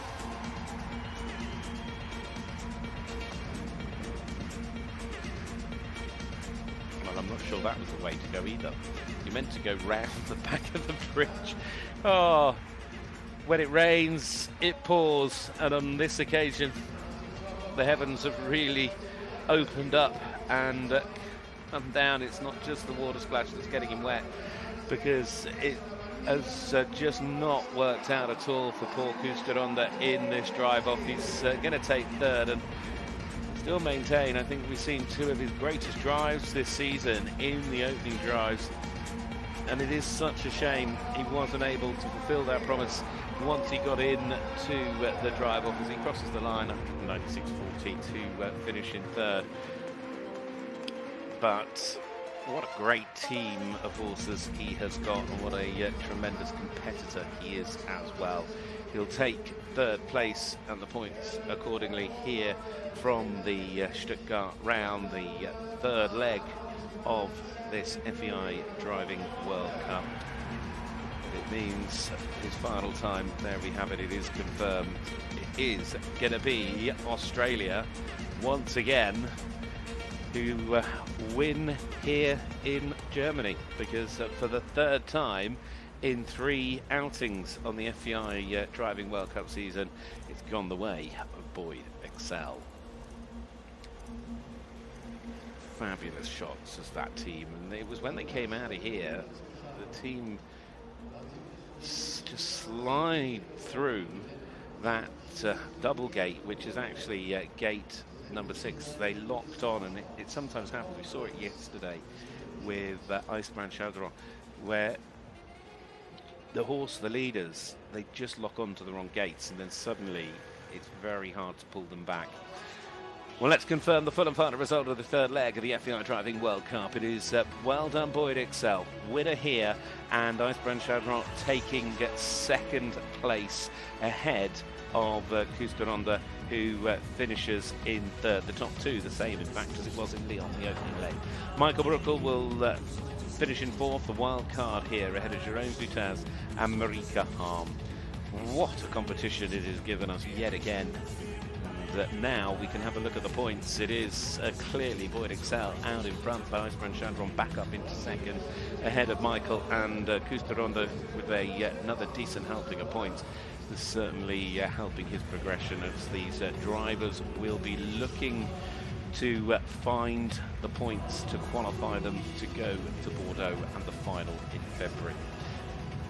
Well, I'm not sure that was the way to go either. You meant to go round the back of the bridge. Oh, when it rains, it pours, and on this occasion, the heavens have really opened up and come down. It's not just the water splash that's getting him wet, because it has just not worked out at all for Paul Kusteronda in this drive-off. He's going to take third and still maintain. I think we've seen two of his greatest drives this season in the opening drives, and it is such a shame he wasn't able to fulfill that promise once he got into the drive-off as he crosses the line 196.40 to finish in third. But what a great team of horses he has got, and what a tremendous competitor he is as well. He'll take third place and the points accordingly here from the Stuttgart round, the third leg of this FEI Driving World Cup. It means his final time, there we have it, it is confirmed. It is going to be Australia once again who win here in Germany, because for the third time in 3 outings on the FEI Driving World Cup season, it's gone the way of Boyd Excel. Fabulous shots as that team, and it was when they came out of here, the team just slide through that double gate, which is actually gate number 6. They locked on, and it sometimes happens. We saw it yesterday with Icebrand Chaldron, where the horse, the leaders, they just lock onto the wrong gates, and then suddenly it's very hard to pull them back. Well, let's confirm the full and final result of the third leg of the FEI Driving World Cup. It is Well Done Boyd Excel, winner here, and Icebrand Chadron taking second place ahead of Kusteronda, who finishes in third. The top two, the same, in fact, as it was in Lyon, the opening leg. Michael Bruckel will finish in fourth, the wild card here, ahead of Jerome Boutaz and Marika Harm. What a competition it has given us yet again. And now we can have a look at the points. It is clearly Boyd Excel out in front, but Icebrand Chadron back up into second, ahead of Michael, and Kusteronda with another decent helping of points. Is certainly helping his progression, as these drivers will be looking to find the points to qualify them to go to Bordeaux and the final in February.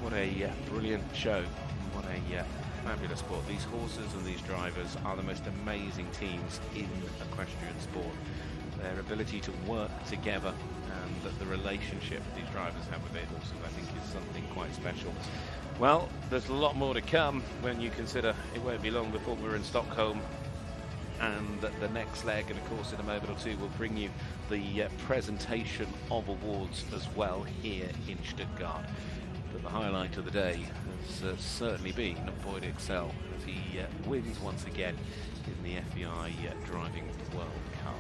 What a brilliant show. What a fabulous sport. These horses and these drivers are the most amazing teams in equestrian sport. Their ability to work together and the relationship these drivers have with their horses, I think, is something quite special. Well, there's a lot more to come when you consider it won't be long before we're in Stockholm, and the next leg, and of course in a moment or two we'll bring you the presentation of awards as well here in Stuttgart. But the highlight of the day has certainly been Boyd Excel, as he wins once again in the FEI Driving World Cup.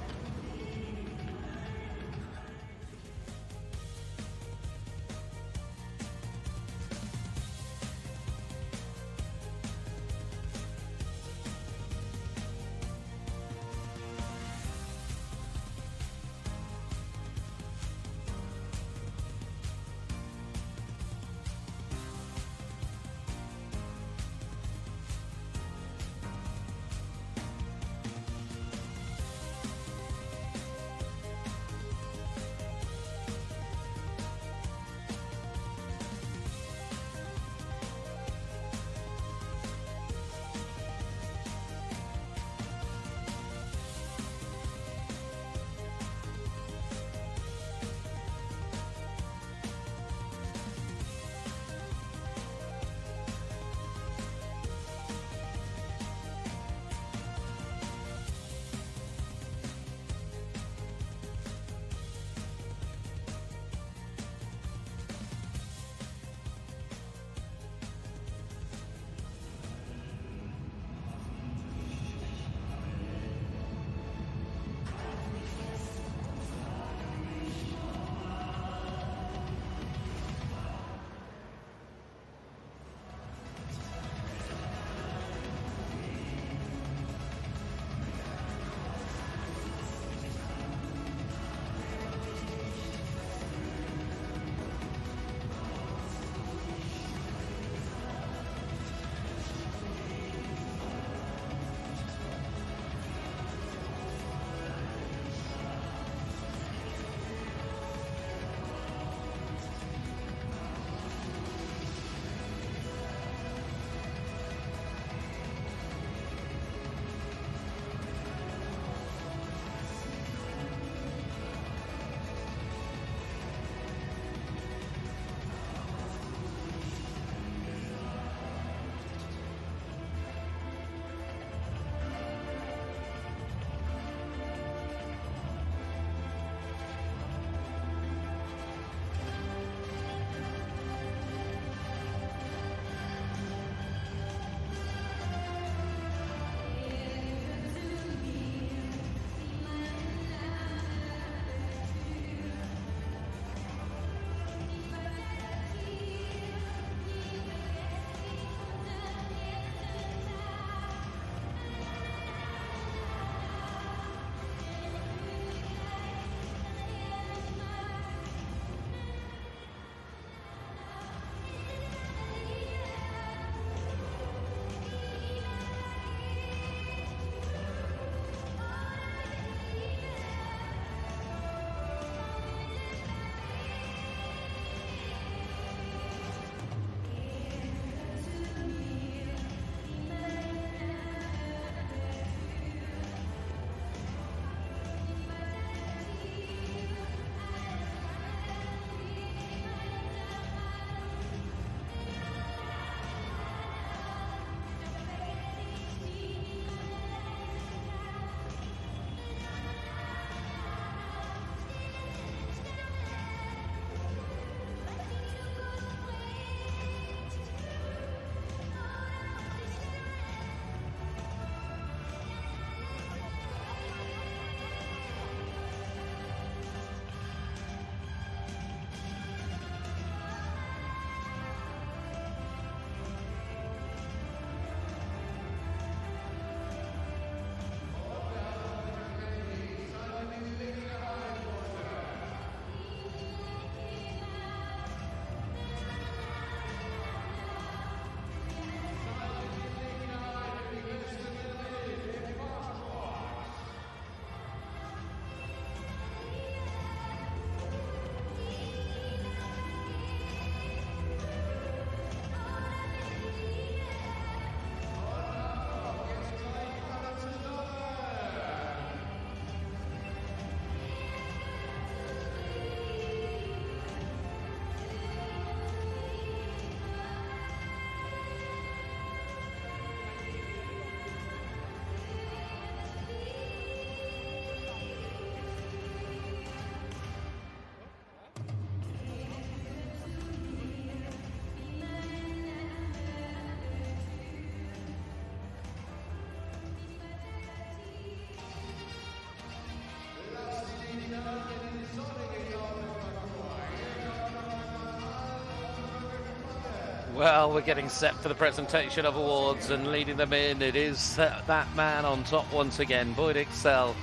Well, we're getting set for the presentation of awards, and leading them in, it is that man on top once again, Boyd Excel,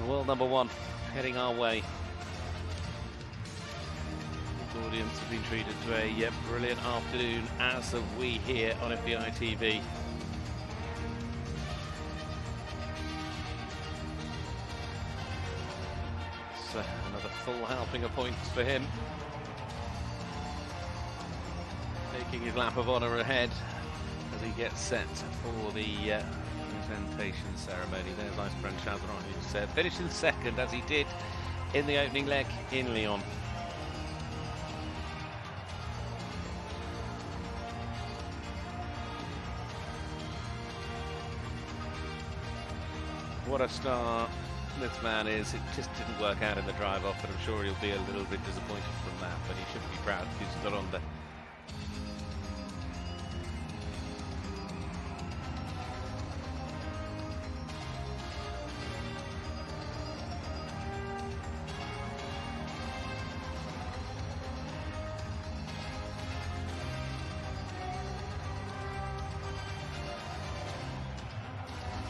world number 1, heading our way. The audience have been treated to a brilliant afternoon, as have we here on FEI TV. So another full helping of points for him. Taking his lap of honour ahead as he gets set for the presentation ceremony. There's nice French Chazron, who's finishing second as he did in the opening leg in Lyon. What a star this man is. It just didn't work out in the drive off, and I'm sure he'll be a little bit disappointed from that, but he should be proud because he's got on the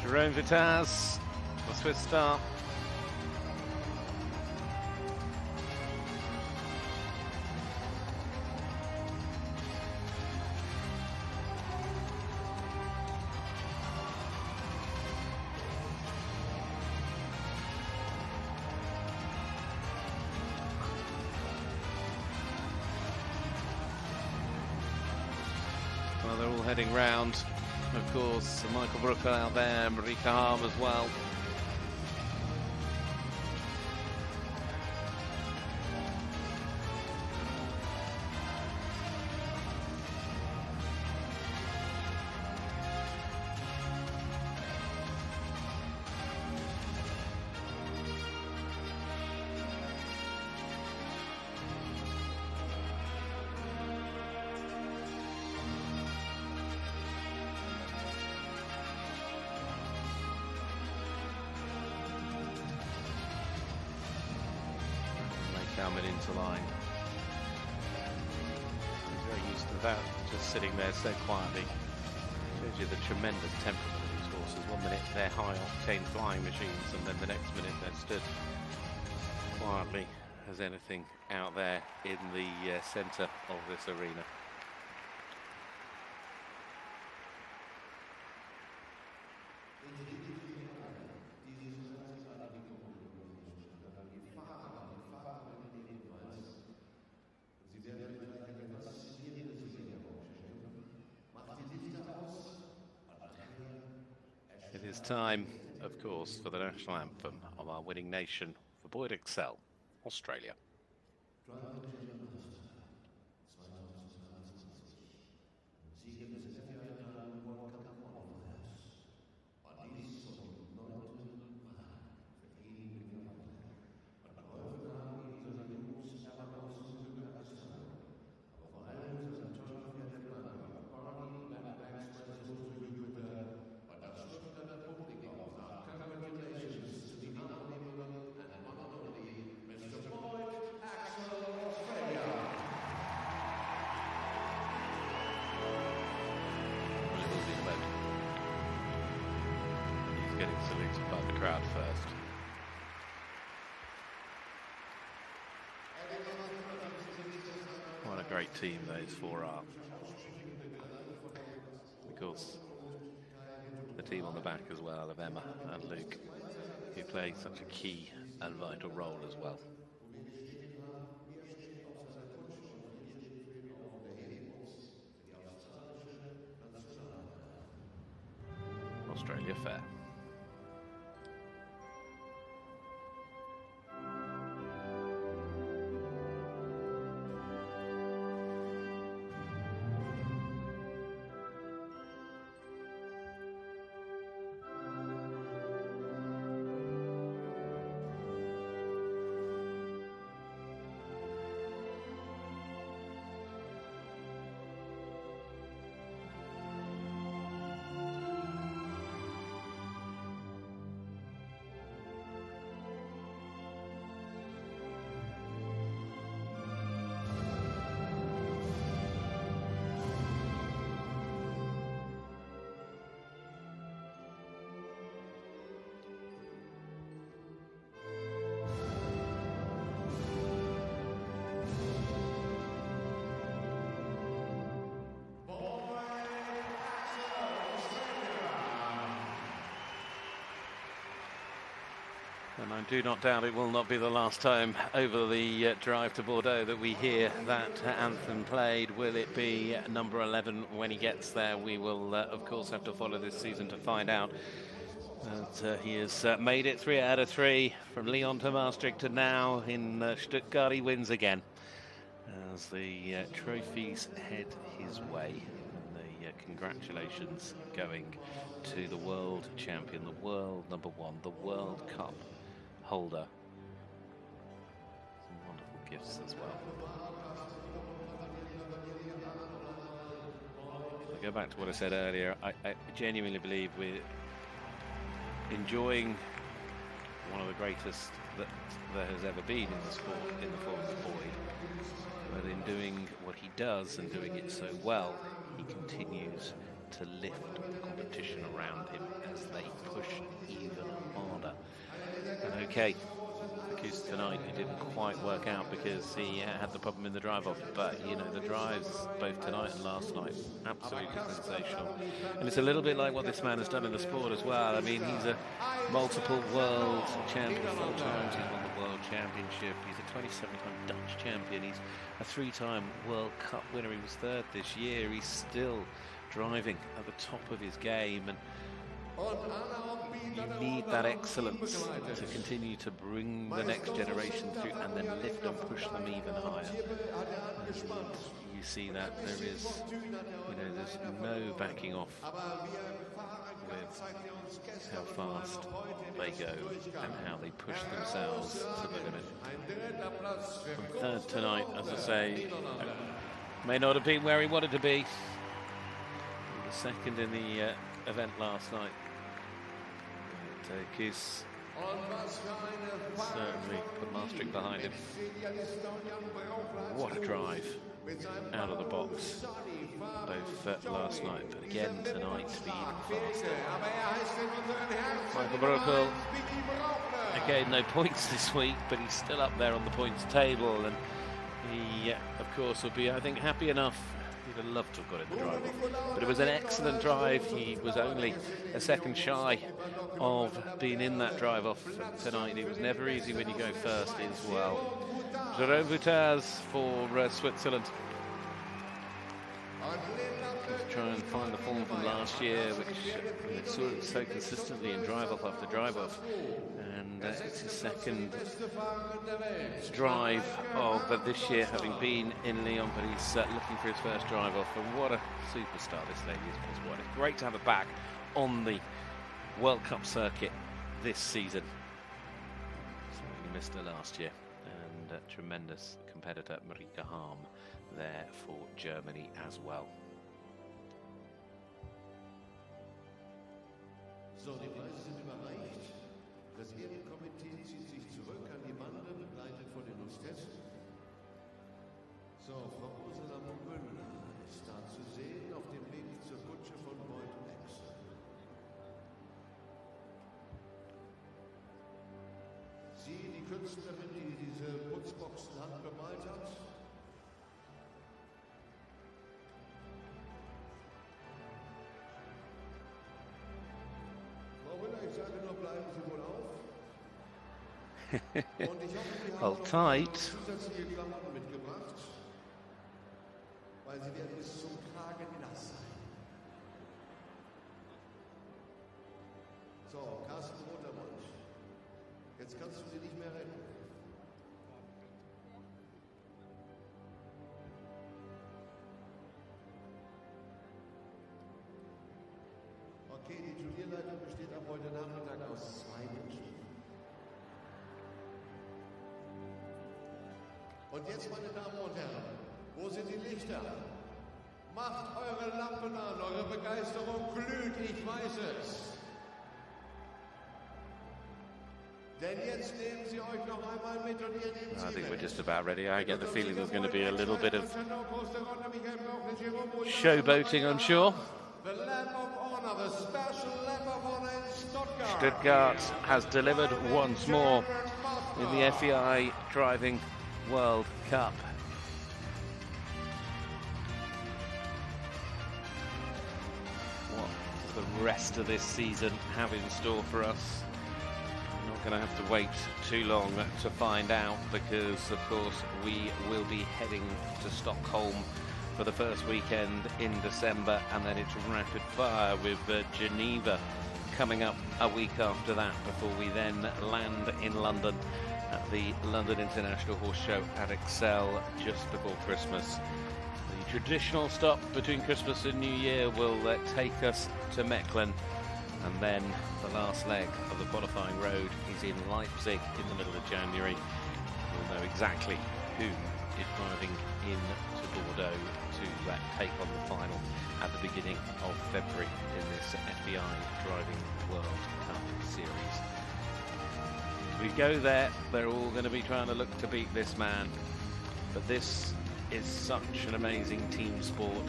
Jerome Vitaz, the Swiss star. Well, they're all heading round. Of course, Michael Brooker out there, Marika Harm as well. Coming into line. He's very used to that, just sitting there so quietly. Shows you the tremendous temperament of these horses. 1 minute they're high octane flying machines, and then the next minute they're stood quietly as anything out there in the centre of this arena. It is time, of course, for the national anthem of our winning nation, for Boyd Excel, Australia. Getting saluted by the crowd first. What a great team those four are. Of course, the team on the back as well of Emma and Luke, who play such a key and vital role as well. Australia fair. And I do not doubt it will not be the last time over the drive to Bordeaux that we hear that anthem played. Will it be number 11 when he gets there? We will, of course, have to follow this season to find out. But he has made it 3 out of 3 from Lyon to Maastricht, and now in Stuttgart he wins again as the trophies head his way. And the congratulations going to the world champion, the world number 1, the World Cup holder. Some wonderful gifts as well. I go back to what I said earlier. I genuinely believe we're enjoying one of the greatest that there has ever been in the sport, in the form of Boyd. But in doing what he does and doing it so well, he continues to lift the competition around him as they push even harder. And okay, because tonight it didn't quite work out because he had the problem in the drive-off, but you know, the drives both tonight and last night, absolutely sensational. And it's a little bit like what this man has done in the sport as well. I mean, he's a multiple world champion, 4 times he's won the World Championship, he's a 27-time Dutch champion, he's a 3-time World Cup winner, he was 3rd this year, he's still driving at the top of his game, and you need that excellence to continue to bring the next generation through and then lift and push them even higher. And you see that there is, you know, there's no backing off with how fast they go and how they push themselves to the limit. From 3rd tonight, as I say, may not have been where he wanted to be. He was 2nd in the event last night. Kees certainly put Maastricht behind him. What a drive out of the box, both last night, but again tonight to be even faster. Michael Broekhoel, again no points this week, but he's still up there on the points table, and he of course will be, I think, happy enough. He'd have loved to have got in the drive-off, but it was an excellent drive. He was only a second shy of being in that drive-off tonight. It was never easy when you go first as well. Jerome Vutaz for Switzerland. To try and find the form from last year, which saw it so consistently in drive-off after drive-off. And it's his 2nd drive of this year, having been in Lyon, but he's looking for his 1st drive-off. And what a superstar this lady is. What it's great to have her back on the World Cup circuit this season. We missed her last year. And a tremendous competitor, Marika Harm, there for Germany as well.
So, die Preise sind überreicht. Das Ehrenkomitee zieht sich zurück an die Bande, begleitet von den Hostessen. So, Frau Ursula Müller ist da zu sehen auf dem Weg zur Kutsche von Boyd X. Sie, die Künstlerin, die diese Putzboxen handbemalt hat. Ich sage nur, bleiben Sie wohl auf. Und ich hoffe, Sie haben
tight.
Zusätzliche Klamotten mitgebracht, weil Sie werden bis zum Kragen nass sein. So, Carsten Rotermund, jetzt kannst du sie nicht mehr retten. Okay, die Turnierleitung besteht ab heute Nachmittag aus 2 Menschen. Und jetzt, meine Damen und Herren, wo sind die Lichter? Macht eure Lampen an, eure Begeisterung glüht, ich weiß es. Denn jetzt nehmen Sie euch noch einmal mit und ihr nehmt sie
I think
mit.
we're just about ready. I get the feeling there's going to be a little bit of showboating, I'm sure.
The Lamp of Honor, the special Lamp of Honor in Stuttgart.
Stuttgart has delivered once more in the FEI Driving World Cup. What does the rest of this season have in store for us? Not going to have to wait too long to find out, because of course we will be heading to Stockholm for the first weekend in December, and then it's rapid fire with Geneva coming up a week after that, before we then land in London at the London International Horse Show at Excel just before Christmas. The traditional stop between Christmas and New Year will take us to Mechlin, and then the last leg of the qualifying road is in Leipzig in the middle of January. We'll know exactly who is driving into Bordeaux to take on the final at the beginning of February in this FEI Driving World Cup series. As we go there, they're all going to be trying to look to beat this man, but this is such an amazing team sport.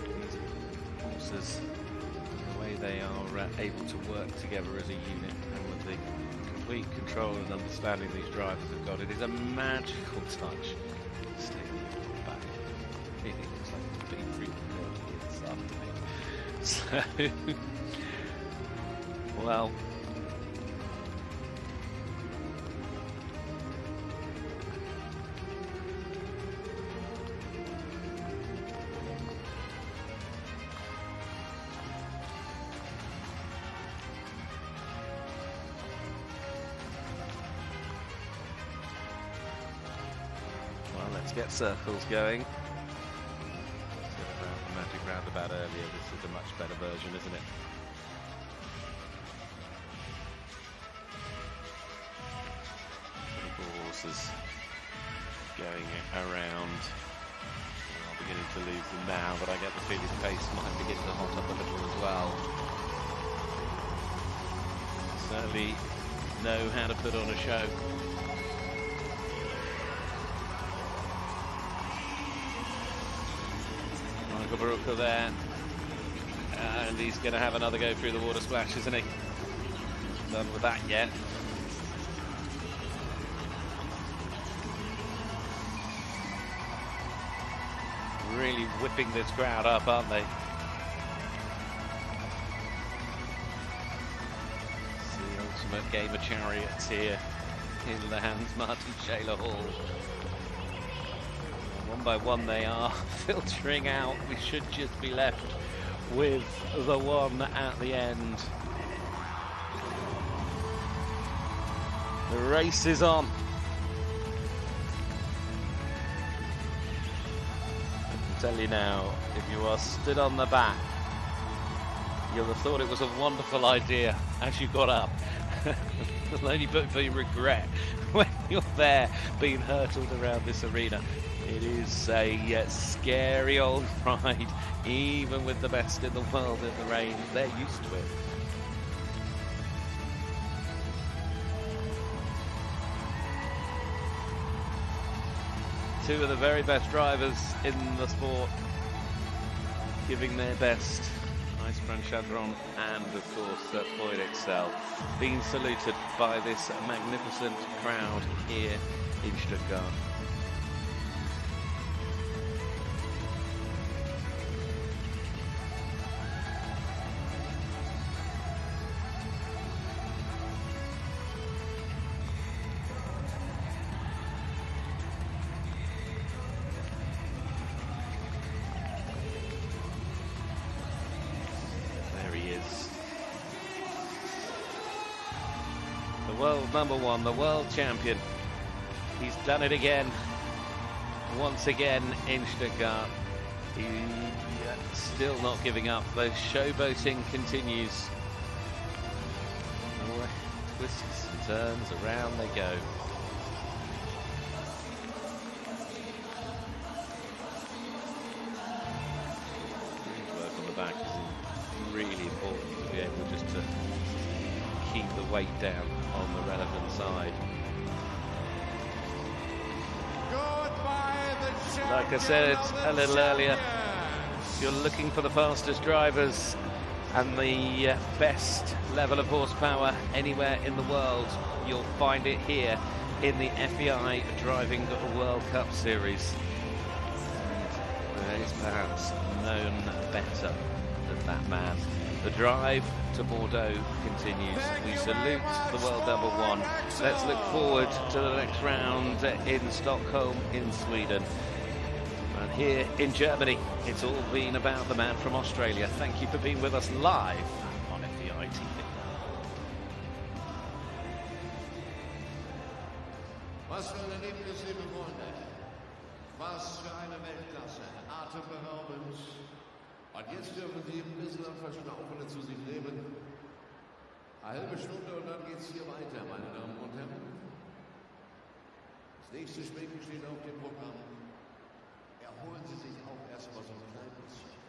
These horses, the way they are able to work together as a unit, and with the complete control and understanding these drivers have got, it is a magical touch. Stay back. It looks like the big freak inside me. So, well, let's get circles going. Instead of the magic roundabout earlier, this is a much better version, isn't it? Beautiful horses going around. I'm beginning to lose them now, but I get the feeling the pace might begin to hot up a little as well. Certainly know how to put on a show. Baruka there, and he's going to have another go through the water splash, isn't he? Done with that yet. Really whipping this crowd up, aren't they? It's the ultimate game of chariots here in the Hans Martin Shaler Hall. One by one they are filtering out. We should just be left with the one at the end. The race is on. I can tell you now, if you are stood on the back, you'll have thought it was a wonderful idea as you got up. It'll only be regret when you're there being hurtled around this arena. It is a scary old ride, even with the best in the world in the reins. They're used to it. Two of the very best drivers in the sport giving their best. Nice Franchadron and, of course, Boyd Excel being saluted by this magnificent crowd here in Stuttgart. World #1, the world champion. He's done it again, once again in Stuttgart. He's still not giving up. The showboating continues. Twists and turns, around they go. Work on the back is really important to be able just to keep the weight down on the relevant side. Like I said a little earlier, if you're looking for the fastest drivers and the best level of horsepower anywhere in the world, you'll find it here in the FEI Driving World Cup Series. And there is perhaps none better than that man. The drive to Bordeaux continues. We salute the World Double One. Let's look forward to the next round in Stockholm in Sweden. And here in Germany, it's all been about the man from Australia. Thank you for being with us live on FEI TV.
Was für ein Erlebnis, liebe Freunde. Was für eine Weltklasse. Atemberaubend. Und jetzt dürfen Sie ein bisschen am Verschnaufene zu sich nehmen. Eine halbe Stunde und dann geht's hier weiter, meine Damen und Herren. Das nächste Schwenken steht auf dem Programm. Erholen Sie sich auch erstmal so ein klein bisschen.